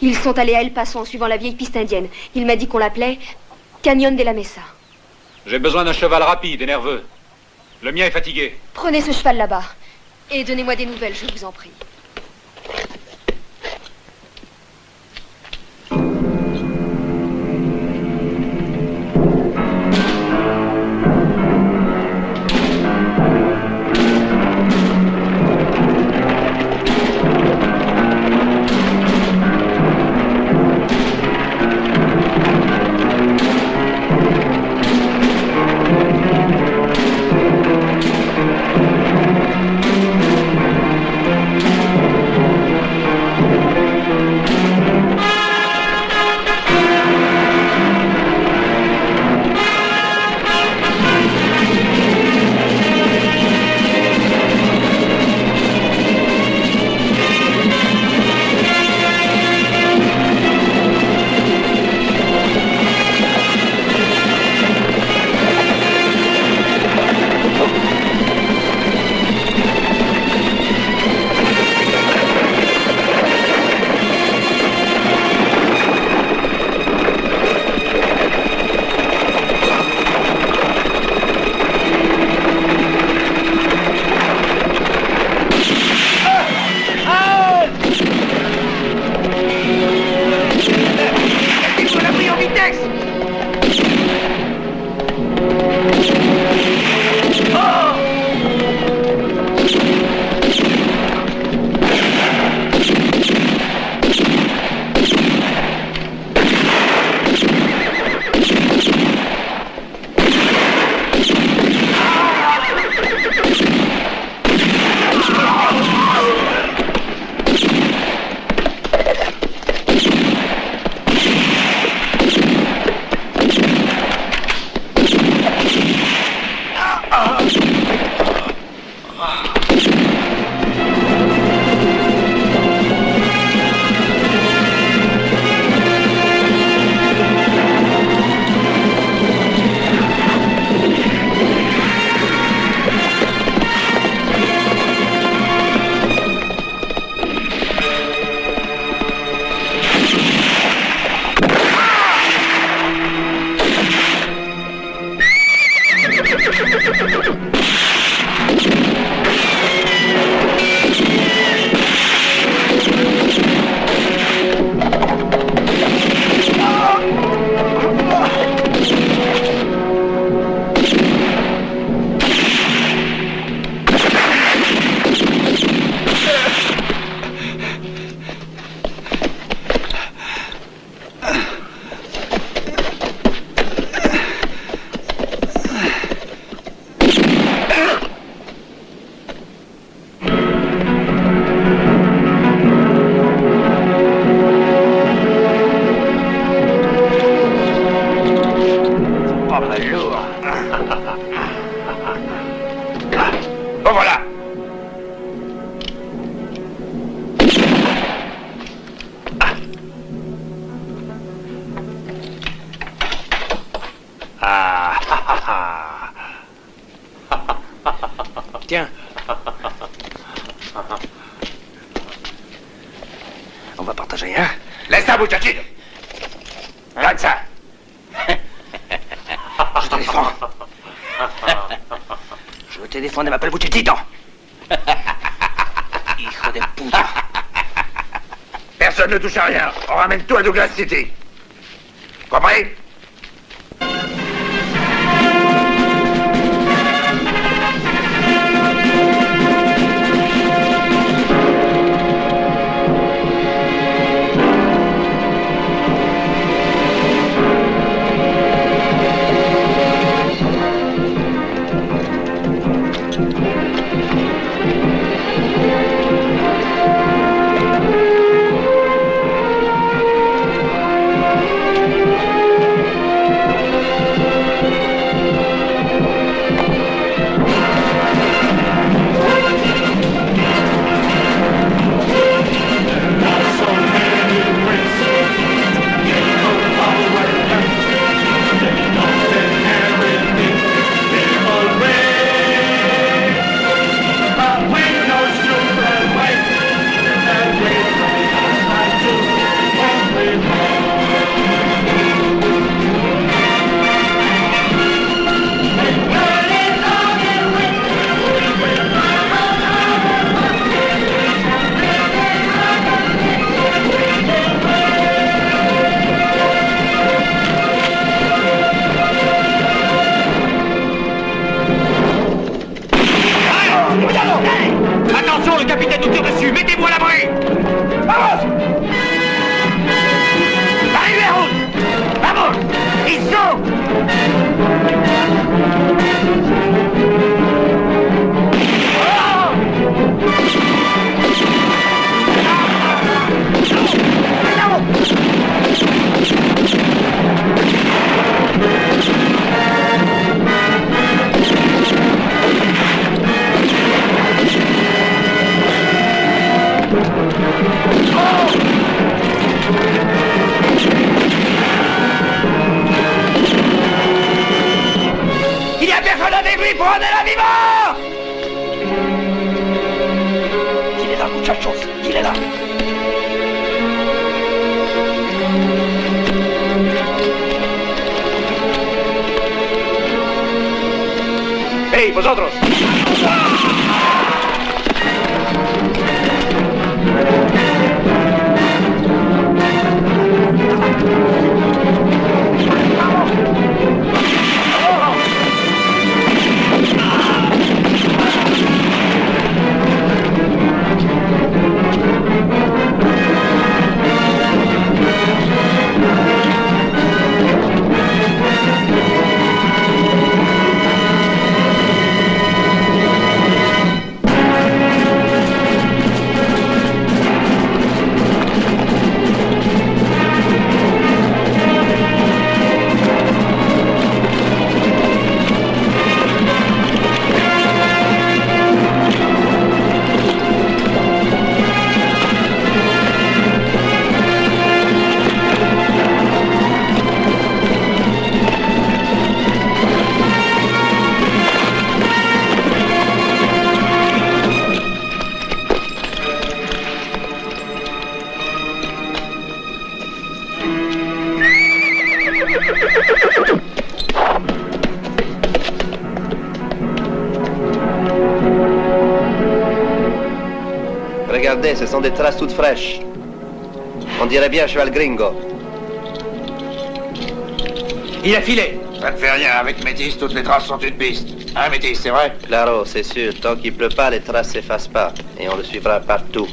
Ils sont allés à El Paso en suivant la vieille piste indienne. Il m'a dit qu'on l'appelait Canyon de la Mesa. J'ai besoin d'un cheval rapide et nerveux. Le mien est fatigué. Prenez ce cheval là-bas. Et donnez-moi des nouvelles, je vous en prie. Bon, voilà. Tiens. On va partager, hein? Laisse ça, muchachito. Regarde ça. Je te défends. Je te défends, ne m'appelle muchachito. Hijo de puta. Personne ne touche à rien. On ramène tout à Douglas City. Compris? Attention, le capitaine nous tire dessus. Mettez-vous à l'abri. Vamos. Arrivez, route. Vamos. Ils sont. Il y a personne avec lui, prenez-la vivant! Il est là, muchachos, il est là. Hey, vosotros! Regardez, ce sont des traces toutes fraîches. On dirait bien cheval gringo. Il a filé. Ça ne fait rien. Avec Métis, toutes les traces sont une piste. Hein, Métis, c'est vrai? Claro, c'est sûr. Tant qu'il pleut pas, les traces s'effacent pas. Et on le suivra partout.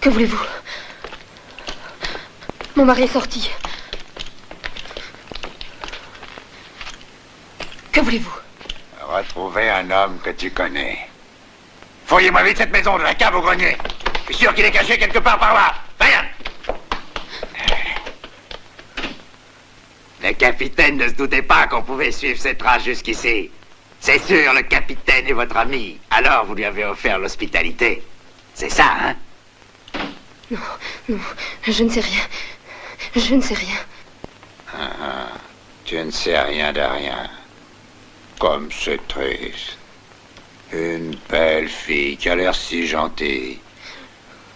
Que voulez-vous? Mon mari est sorti. Que voulez-vous? Retrouver un homme que tu connais. Fouillez-moi vite cette maison, de la cave au grenier. Je suis sûr qu'il est caché quelque part par là. Rien. Le capitaine ne se doutait pas qu'on pouvait suivre ses traces jusqu'ici. C'est sûr, le capitaine est votre ami. Alors vous lui avez offert l'hospitalité. C'est ça, hein? Non, non, je ne sais rien. Je ne sais rien. Tu ne sais rien de rien. Comme c'est triste. Une belle fille qui a l'air si gentille.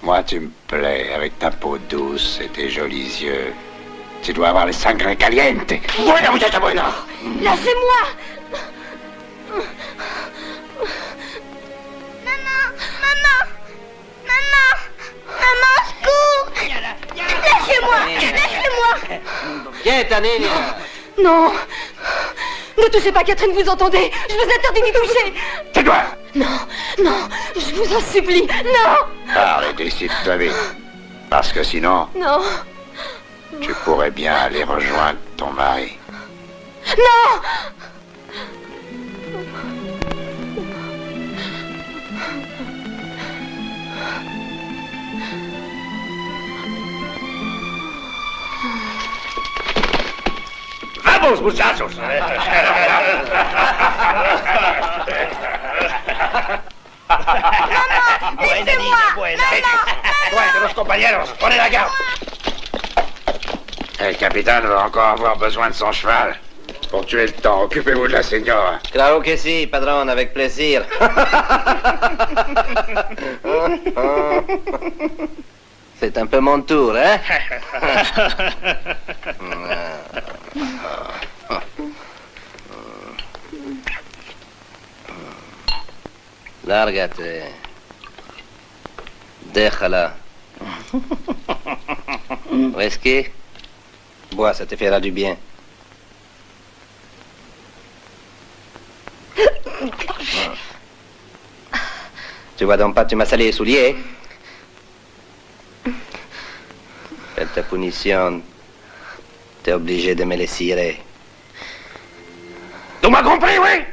Moi, tu me plais avec ta peau douce et tes jolis yeux. Tu dois avoir les sangre caliente. Voilà, muchacha, voilà. Lâchez-moi! Maman, secours! Lâchez-moi! Laissez-moi! Viens, Tanine. Non! Ne touchez pas, Catherine, vous entendez? Je vous interdis d'y toucher! Tais-toi! Non, non, je vous en supplie, non! Parle et décide-toi vite. Parce que sinon, Non, tu pourrais bien aller rejoindre ton mari. non! Vamos, muchachos. Buena niña, buena. Bueno, los compañeros, poned la garde. Le capitaine va encore avoir besoin de son cheval. Pour tuer le temps, occupez-vous de la señora. Claro que sí, padrón, avec plaisir. C'est un peu mon tour, hein? Lárgate. Déjala. Whisky? Bois, ça te fera du bien. Tu vois donc pas, tu m'as salé les souliers. Fais ta punition. T'es obligé de me les cirer. Tu m'as compris, oui?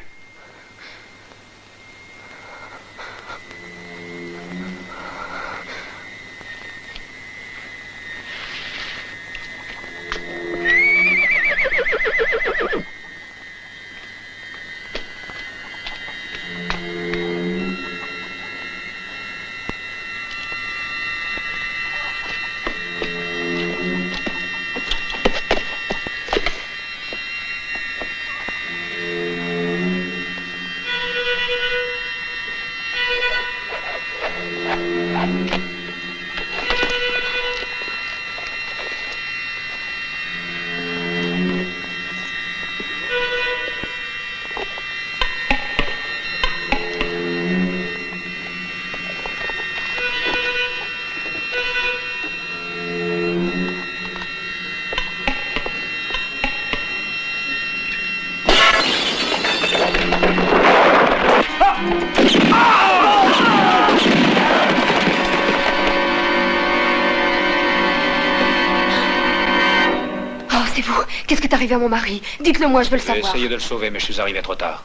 Qu'est-ce qui est arrivé à mon mari? Dites-le moi, je veux le J'ai savoir. essayé de le sauver, mais je suis arrivé trop tard.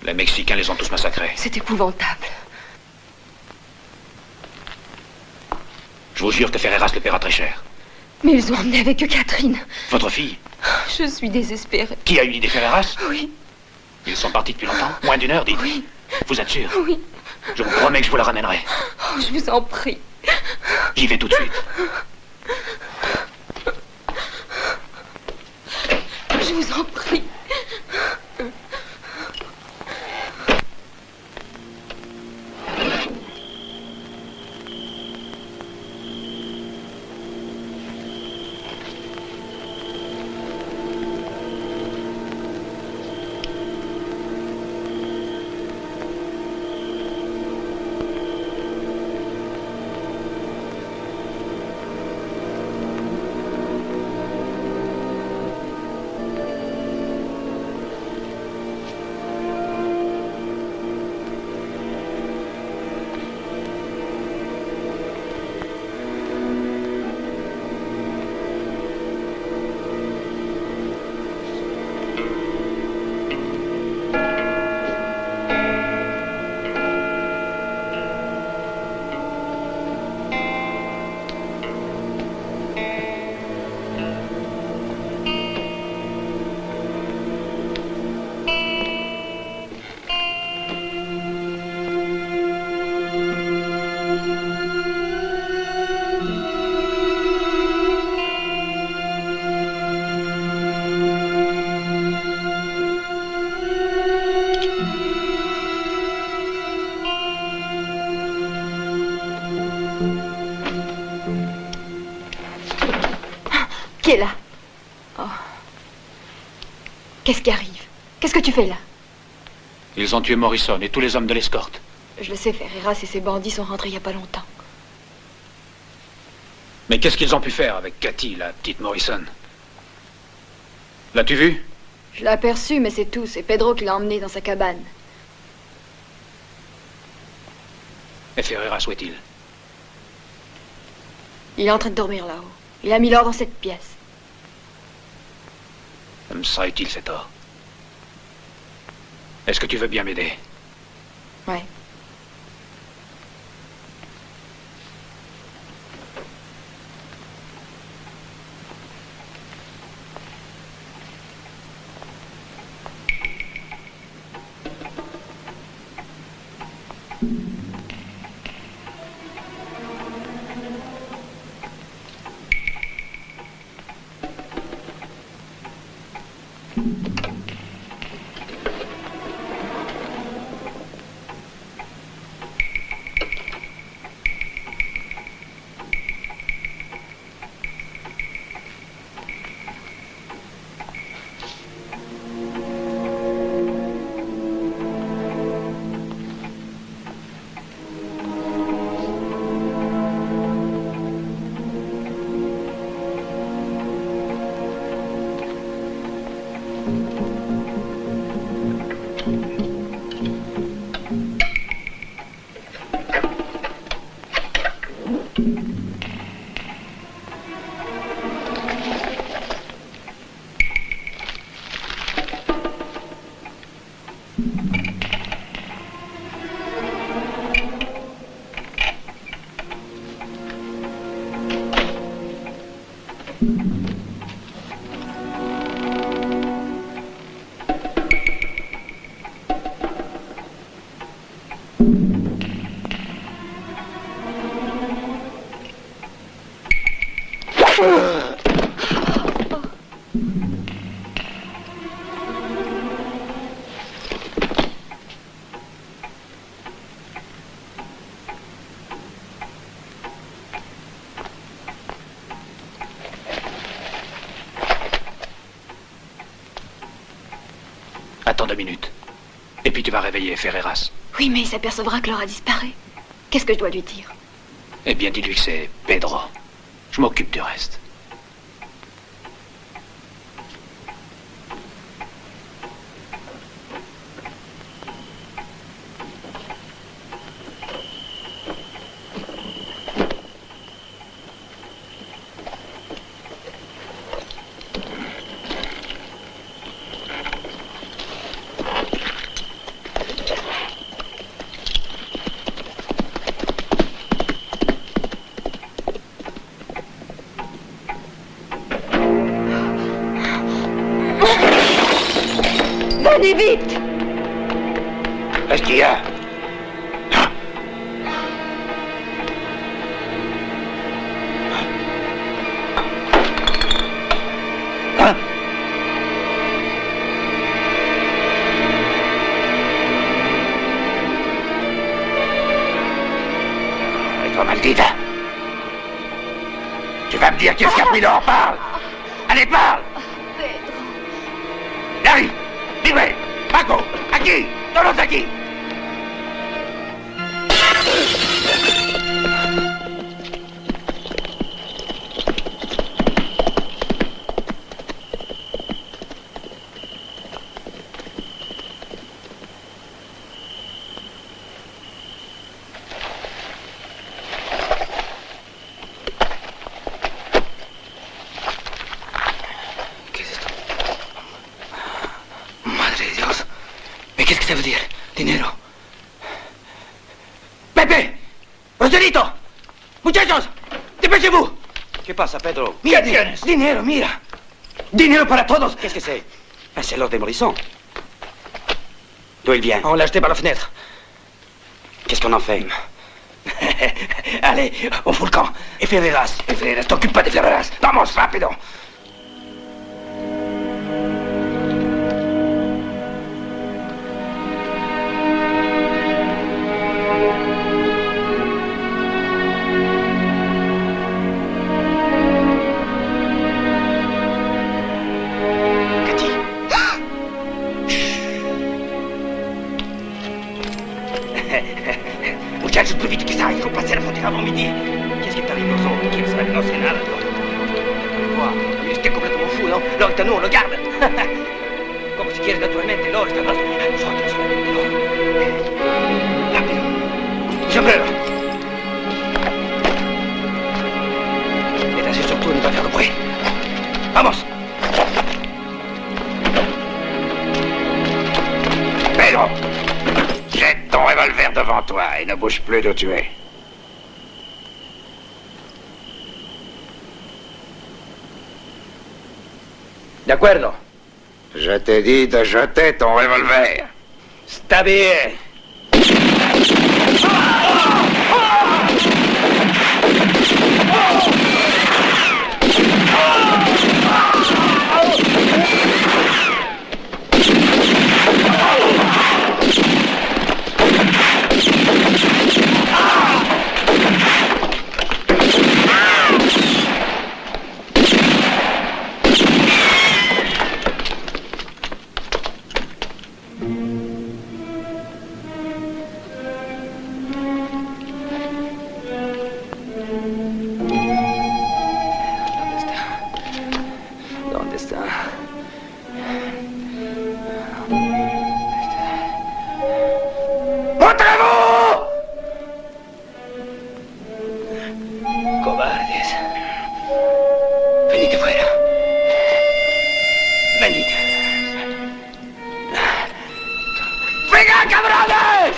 Les Mexicains les ont tous massacrés. C'est épouvantable. Je vous jure que Ferreras le paiera très cher. Mais ils ont emmené avec eux Catherine. Votre fille? Je suis désespérée. Qui a eu l'idée, Ferreras? Oui. Ils sont partis depuis longtemps? Moins d'une heure, dites. Oui. Vous êtes sûr? Oui. Je vous promets que je vous la ramènerai. Oh, je vous en prie. J'y vais tout de suite. Je vous en prie. Qui est là? Oh. Qu'est-ce qui arrive? Qu'est-ce que tu fais là? Ils ont tué Morrison et tous les hommes de l'escorte. Je le sais, Ferreras et ses bandits sont rentrés il n'y a pas longtemps. Mais qu'est-ce qu'ils ont pu faire avec Cathy, la petite Morrison? L'as-tu vu? Je l'ai aperçu, mais c'est tout. C'est Pedro qui l'a emmené dans sa cabane. Et Ferreras, où est-il? Il est en train de dormir là-haut. Il a mis l'or dans cette pièce. Ça me sera utile, cet or. Est-ce que tu veux bien m'aider? Ouais. Attends 2 minutes. Et puis tu vas réveiller Ferreras. Oui, mais il s'apercevra que l'or a disparu. Qu'est-ce que je dois lui dire? Eh bien, dis-lui que c'est Pedro. Je m'occupe du reste. Venez vite! Qu'est-ce qu'il y a? Toi, maldita! Tu vas me dire qu'est-ce qu'a pris l'or? Parle! Allez, parle! Larry! Dime! Paco! Aquí! Todos aquí! Ça veut dire dinero. Pepe! Rogelito! Muchachos! Dépêchez-vous! ¿Qué pasa, Pedro? Mira, dinero, mira. Dinero para todos. Qu'est-ce que c'est? Ah, c'est l'or de Morrison. D'où il vient? On l'a acheté par la fenêtre. Qu'est-ce qu'on en fait? Allez, au volcan. Et Ferreras, t'occupe pas de Ferreras. Vamos, rápido. Muchachos, plus vite que ça, il faut passer la frontière avant midi. Qu'est-ce qui t'arrive aux autres? Qui sabe? No sé nada, toi. Quoi? J'étais complètement fou, non? L'or est à nous, on le garde. Como si quieres, naturalmente, l'or est à nosotros. Rápido. Sombrero. Et así surtout ne pas faire de bruit. Vamos. Pedro, jette ton revolver devant toi et ne bouge plus d'où tu es. De acuerdo. Je t'ai dit de jeter ton revolver. Está bien. Cobardes. Venid fuera. Venid. ¡Venga, cabrones!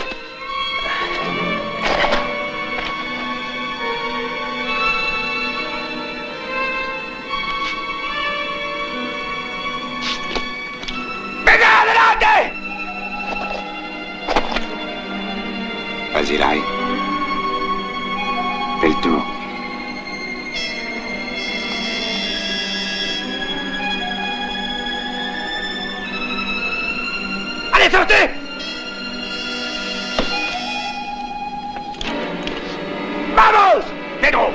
¡Venga, adelante! Vas-y, Larry. Fais le tour. Allez, sortez! ¡Vamos! ¡Negro!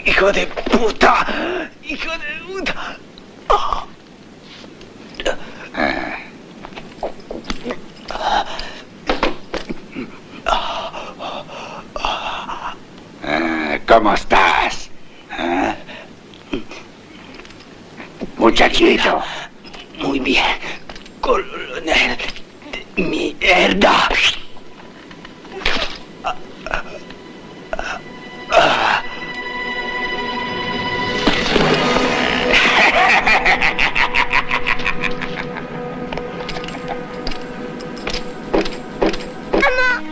¡Hijo de puta! ¡Hijo de puta! ¿Cómo estás? ¿Ah? Muchachito. Muy bien, colonel de mierda.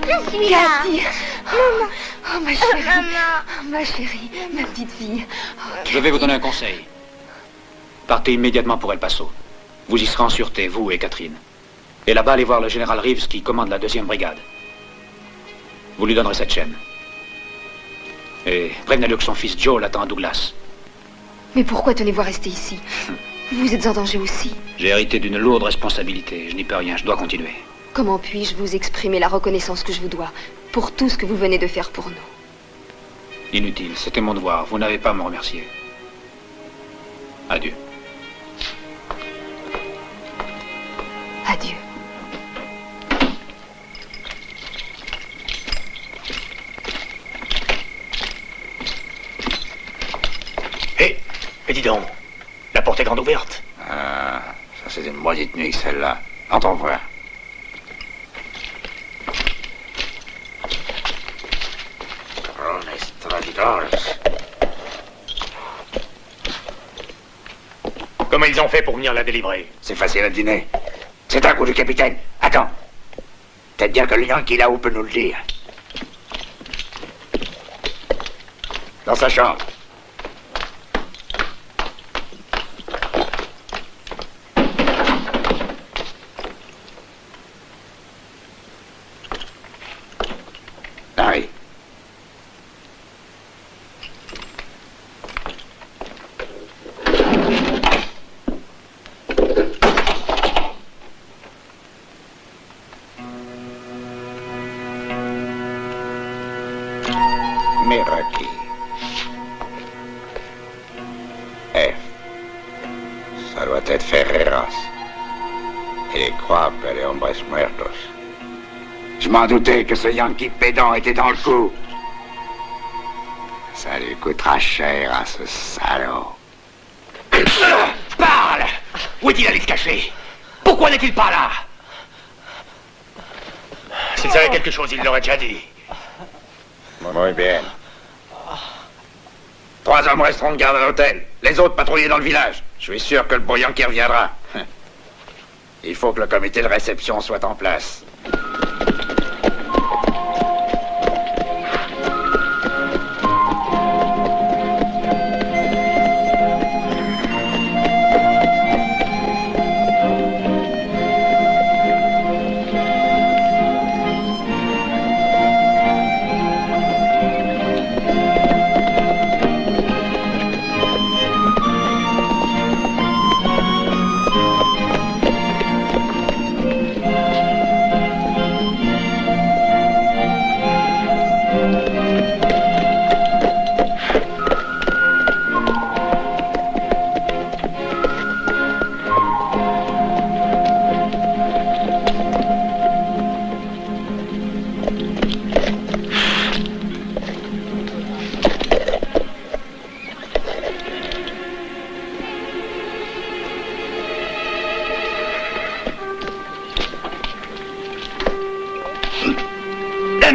Je suis là. Cathy. Maman. Oh, ma chérie. Maman. Ma chérie, ma petite fille. Je vais vous donner un conseil. Partez immédiatement pour El Paso. Vous y serez en sûreté, vous et Catherine. Et là-bas, allez voir le général Reeves qui commande la 2e brigade. Vous lui donnerez cette chaîne. Et prévenez-le que son fils Joe l'attend à Douglas. Mais pourquoi tenez-vous à rester ici? Vous êtes en danger aussi. J'ai hérité d'une lourde responsabilité. Je n'y peux rien, je dois continuer. Comment puis-je vous exprimer la reconnaissance que je vous dois pour tout ce que vous venez de faire pour nous? Inutile, c'était mon devoir. Vous n'avez pas à me remercier. Adieu. Adieu. Hé, mais dis donc, la porte est grande ouverte. Ah, ça c'est une maudite nuit, celle-là. Entrons voir. Comment ils ont fait pour venir la délivrer? C'est facile à deviner. C'est un coup du capitaine. Attends. Peut-être bien que le Yankee là-haut peut nous le dire. Dans sa chambre. Harry. Meraki. F. Ça doit être Ferreras. Et les croix, les hombres muertos. Je m'en doutais que ce Yankee pédant était dans le coup. Ça lui coûtera cher à ce salaud. Parle! Où est-il allé se cacher? Pourquoi n'est-il pas là? S'il savait quelque chose, il l'aurait déjà dit. Muy bien. 3 hommes resteront de garde à l'hôtel. Les autres patrouiller dans le village. Je suis sûr que le beau Yankee reviendra. Il faut que le comité de réception soit en place.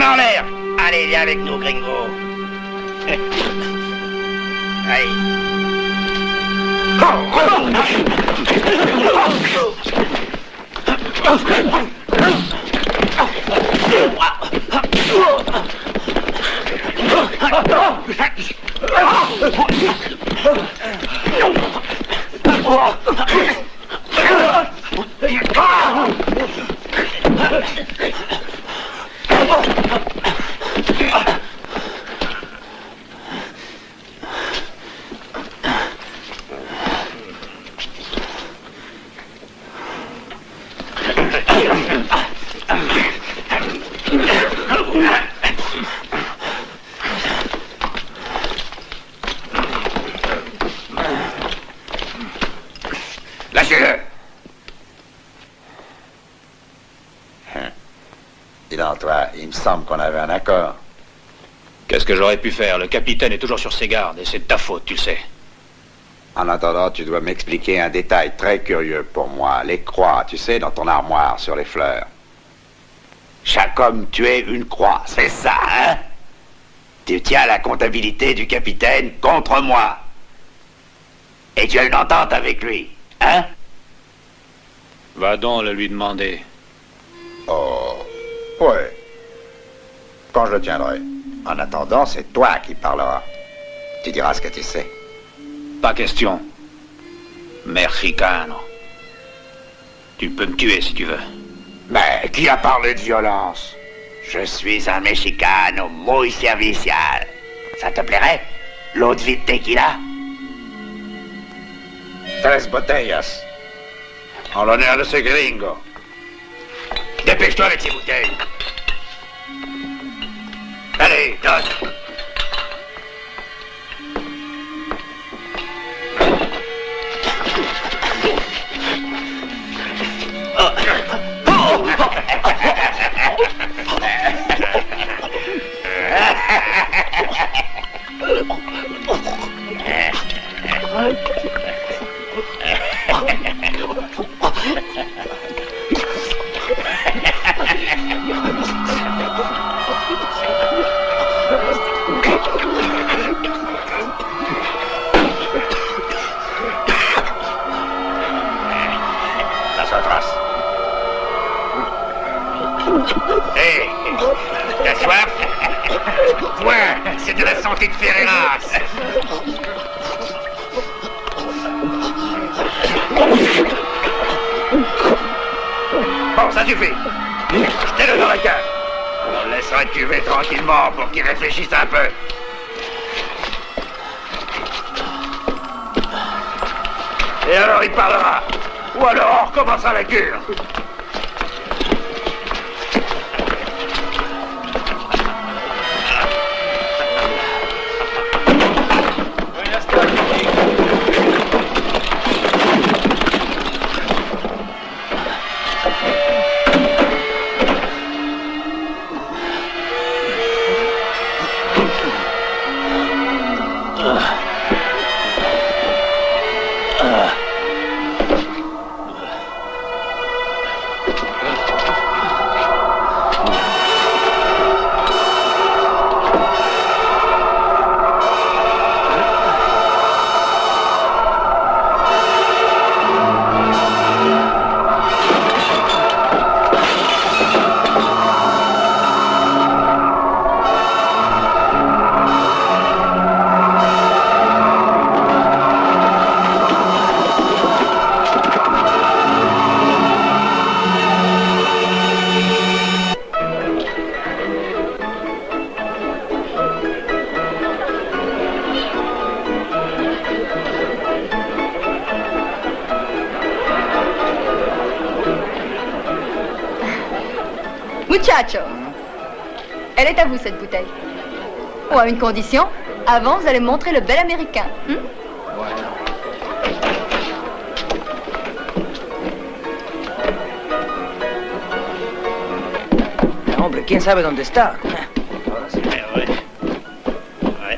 En l'air! Allez, viens avec nous, gringo. Allez. Lâchez-le! Dis donc, toi, il me semble qu'on avait un accord. Qu'est-ce que j'aurais pu faire? Le capitaine est toujours sur ses gardes, et c'est de ta faute, tu le sais. En attendant, tu dois m'expliquer un détail très curieux pour moi. Les croix, tu sais, dans ton armoire sur les fleurs. Chaque homme tuait une croix, c'est ça, hein? Tu tiens la comptabilité du capitaine contre moi. Et tu as une entente avec lui, hein? Va donc le lui demander. Oh, ouais. Quand je le tiendrai. En attendant, c'est toi qui parleras. Tu diras ce que tu sais. Pas question. Mexicano. Tu peux me tuer si tu veux. Mais qui a parlé de violence? Je suis un Mexicano muy servicial. Ça te plairait? L'eau de vie de tequila? 13 botellas. En l'honneur de ce gringo. Dépêche-toi avec ces bouteilles. Allez, donne. Hé, t'as soif? Ouais, c'est de la santé de Ferreras. Bon, ça suffit. Jetez-le dans la cave. On le laissera cuver tranquillement pour qu'il réfléchisse un peu. Et alors il parlera. Ou alors on recommencera la cure. Muchacho, elle est à vous, cette bouteille. Oh, à une condition. Avant, vous allez me montrer le bel américain. Hombre, ¿quién sabe dónde está?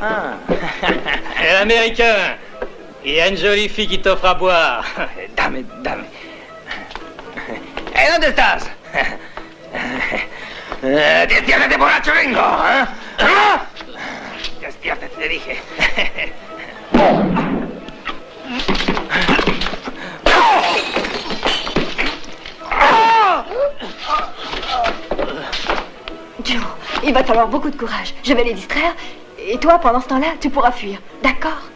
Ah. L'américain. Il y a une jolie fille qui t'offre à boire. Dame. ¿Dónde estás? Despiértate, borracho, vengo. Despiértate, te dije. Joe, il va te falloir beaucoup de courage. Je vais les distraire. Et toi, pendant ce temps-là, tu pourras fuir. D'accord?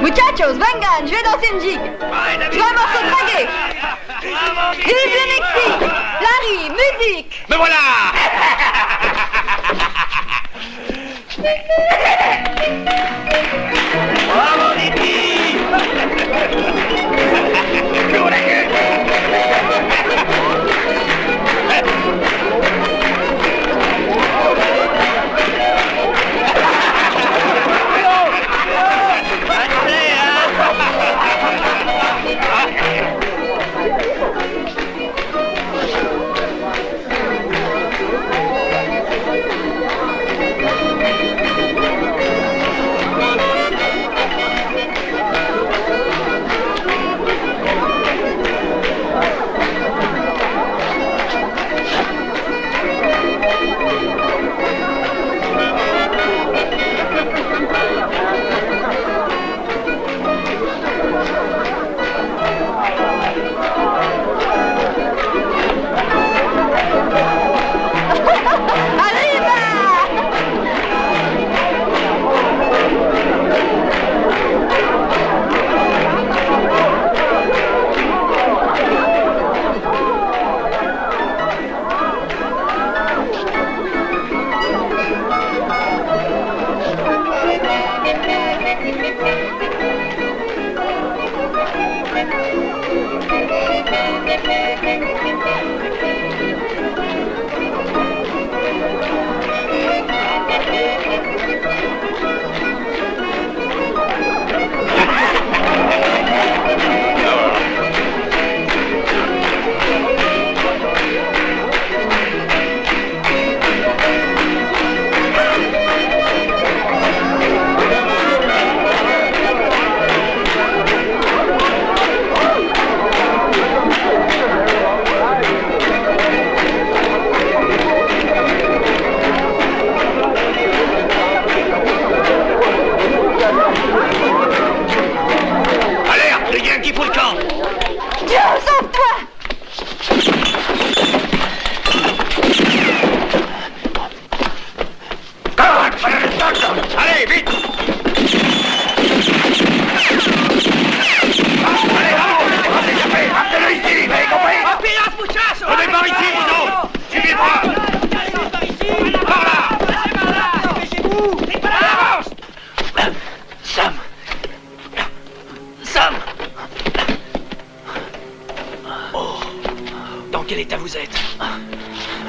Muchachos, vengan, je vais danser une gigue. Je veux un morceau de reggae. Vive le Mexique. Larry, musique. Me voilà. Bravo, Diti.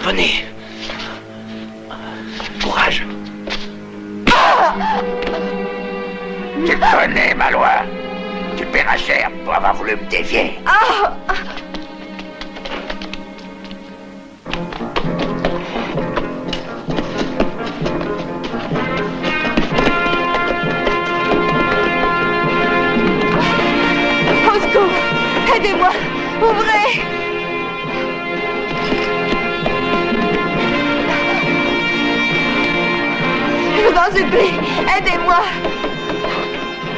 Venez. Courage. Tu connais ma loi. Tu paieras cher pour avoir voulu me dévier. Au secours! Aidez-moi! Ouvrez! Je vous en supplie, aidez-moi!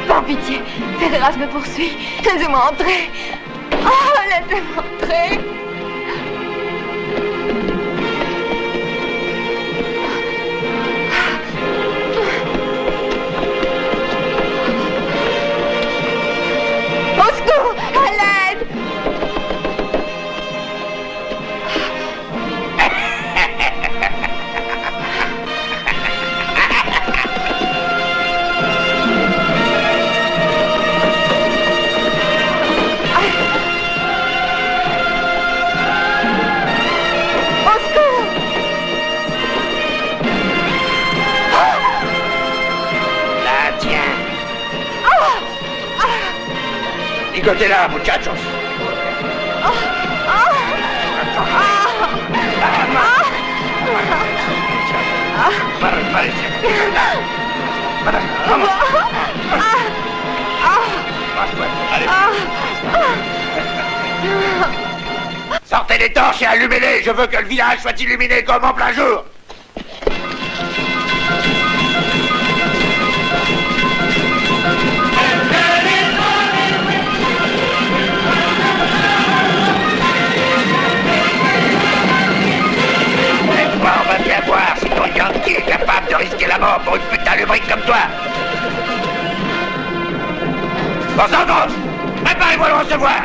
Par pitié, Fédéras me poursuit. Laissez-moi entrer. Oh, laissez-moi entrer. Au secours! À l'aide! côté-là, muchachos. Sortez les torches et allumez-les. Je veux que le village soit illuminé comme en plein jour. On va bien voir si ton Yankee est capable de risquer la mort pour une putain de brique comme toi. Vosotros, préparez-vous à le recevoir.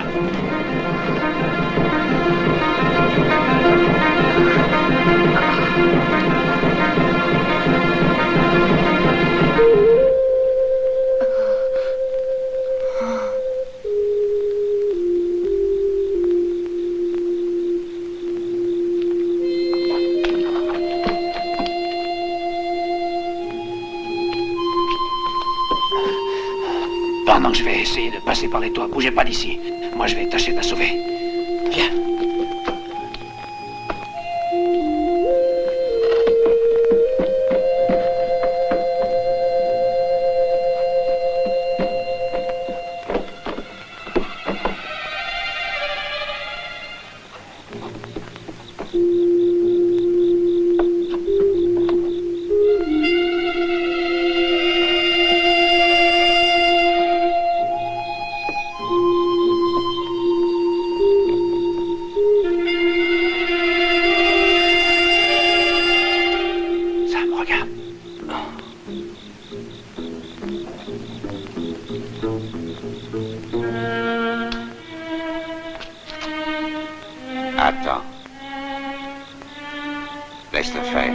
Pendant que je vais essayer de passer par les toits, bougez pas d'ici. Moi, je vais tâcher de la sauver. Viens. Attends. Laisse-le faire.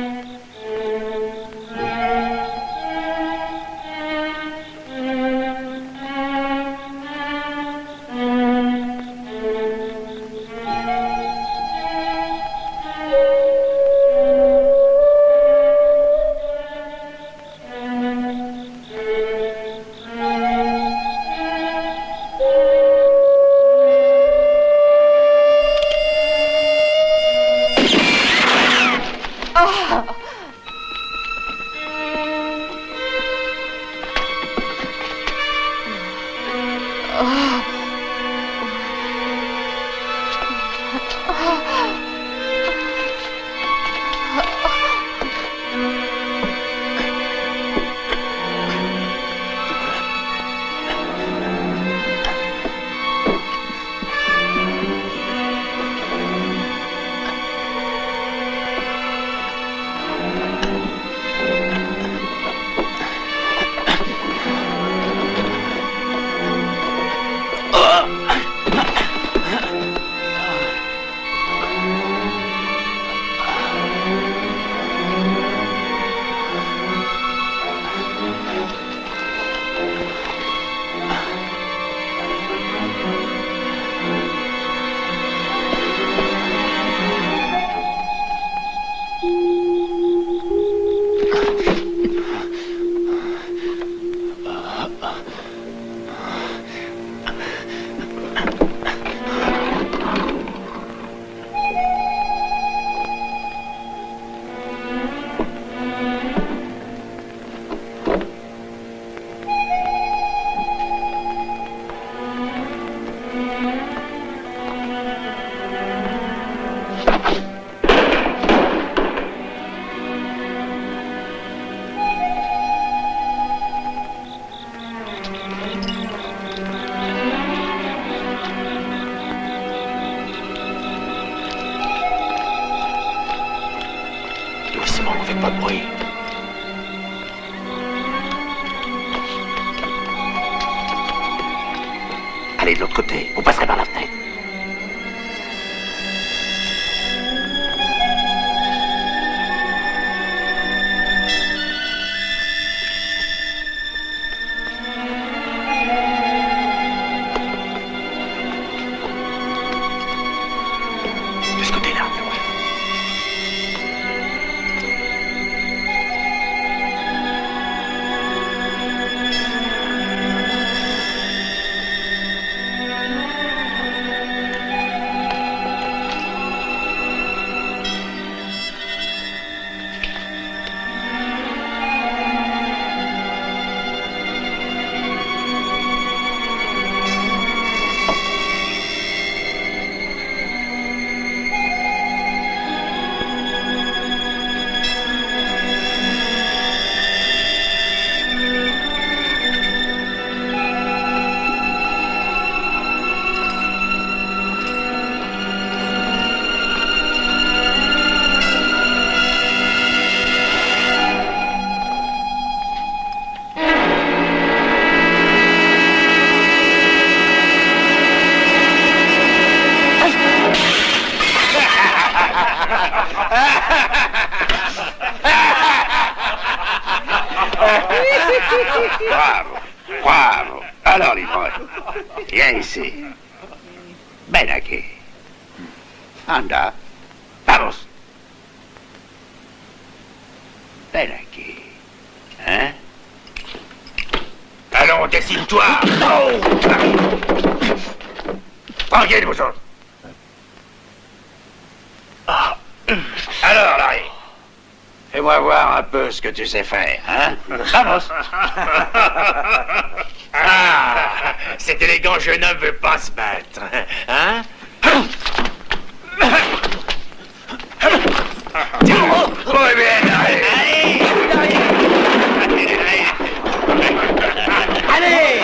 Faites pas de bruit. Allez de l'autre côté, vous passerez par la fenêtre. De ce côté-là. Anda. Vamos. Ven aquí. Hein? Allons, décide-toi. Oh! Tranquille, vous autres. Alors, Larry, fais-moi voir un peu ce que tu sais faire, hein? Vamos. Ah, cet élégant jeune homme veut pas se battre, hein? Muy bien, Larry. Allez!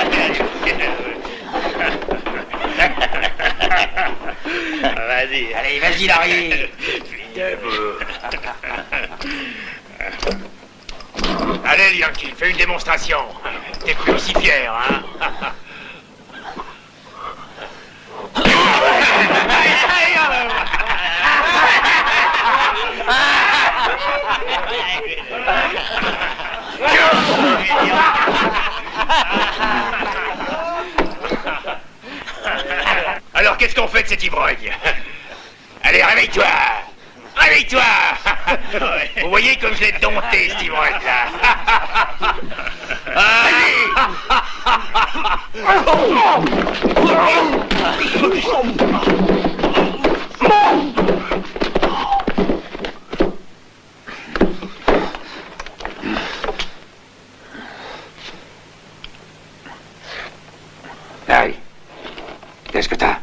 Vas-y. Allez, vas-y, Larry. Debout. Allez, Yankee, fais une démonstration. T'es plus aussi fier, hein? Alors, qu'est-ce qu'on fait de cet ivrogne? Allez, réveille-toi! Réveille-toi! Vous voyez comme je l'ai dompté, cet ivrogne-là? Larry, qu'est-ce que t'as?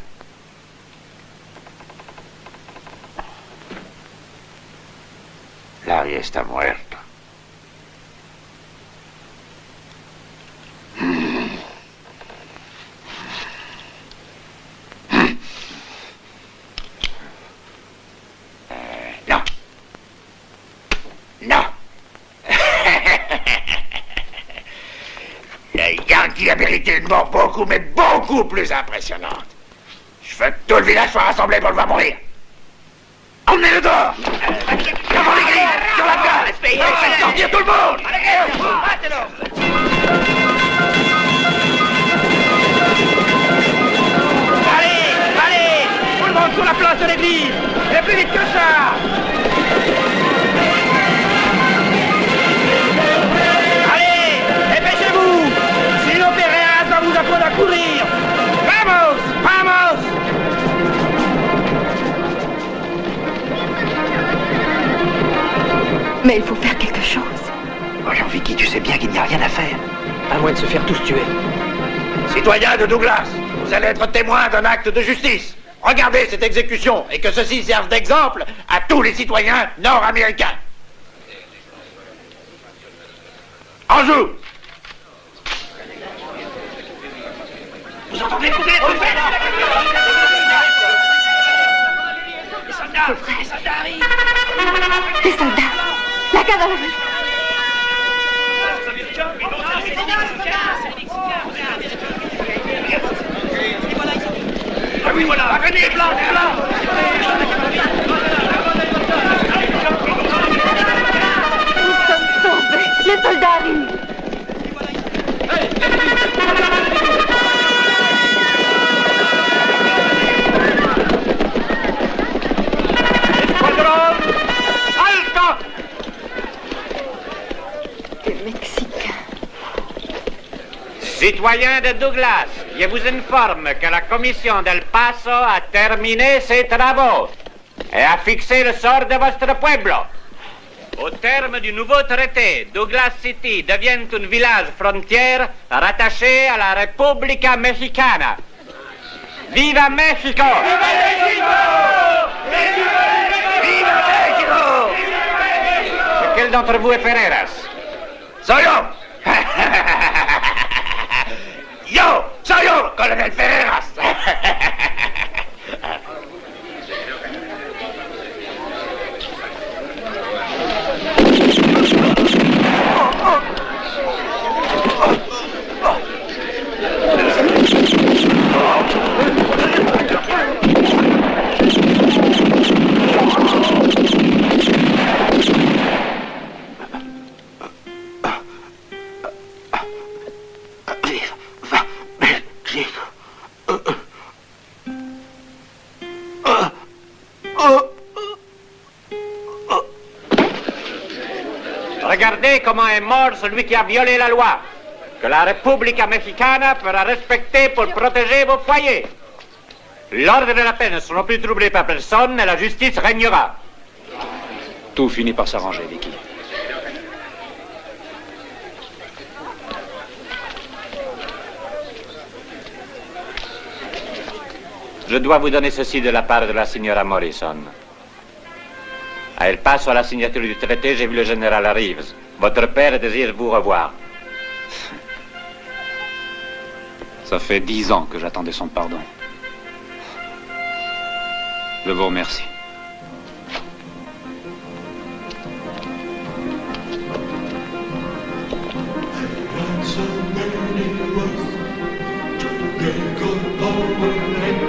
Larry está muerto. Non. Non. Le Yankee a mérité une mort beaucoup, mais beaucoup plus impressionnante. Je veux que tout le village soit rassemblé pour le voir mourir. Emmenez-le dehors! Devant l'église! Sur la place! Faites sortir tout le monde! Allez! Tout le monde sur la place de l'église! Et plus vite que ça! Allez! Dépêchez-vous! Sinon Pereira va vous apprendre à courir! Vamos! Vamos! Mais il faut faire quelque chose. Alors, Vicky, tu sais bien qu'il n'y a rien à faire. À moins de se faire tous tuer. Citoyens de Douglas, vous allez être témoins d'un acte de justice. Regardez cette exécution et que ceci serve d'exemple à tous les citoyens nord-américains. En joue! Vous entendez? Les soldats! Les soldats arrivent! Les soldats! La cavalerie! Ah oui, voilà! Venez, blanc, blanc! Nous sommes sauvés! Les soldats arrivent! Citoyens de Douglas, je vous informe que la commission d'El Paso a terminé ses travaux et a fixé le sort de votre pueblo. Au terme du nouveau traité, Douglas City devient un village frontière rattaché à la República Mexicana. Viva México! Viva México! Viva México! Quel d'entre vous est Ferreras? Soy yo! Yo! Soy yo, colonel Ferreras! Regardez comment est mort celui qui a violé la loi, que la Repubblica Mexicana fera respecter pour protéger vos foyers. L'ordre et la paix ne seront plus troublés par personne et la justice régnera. Tout finit par s'arranger, Vicky. Je dois vous donner ceci de la part de la signora Morrison. À El Paso, à la signature du traité, j'ai vu le général Reeves. Votre père désire vous revoir. Ça fait 10 ans que j'attendais son pardon. Je vous remercie. So many of us to get good over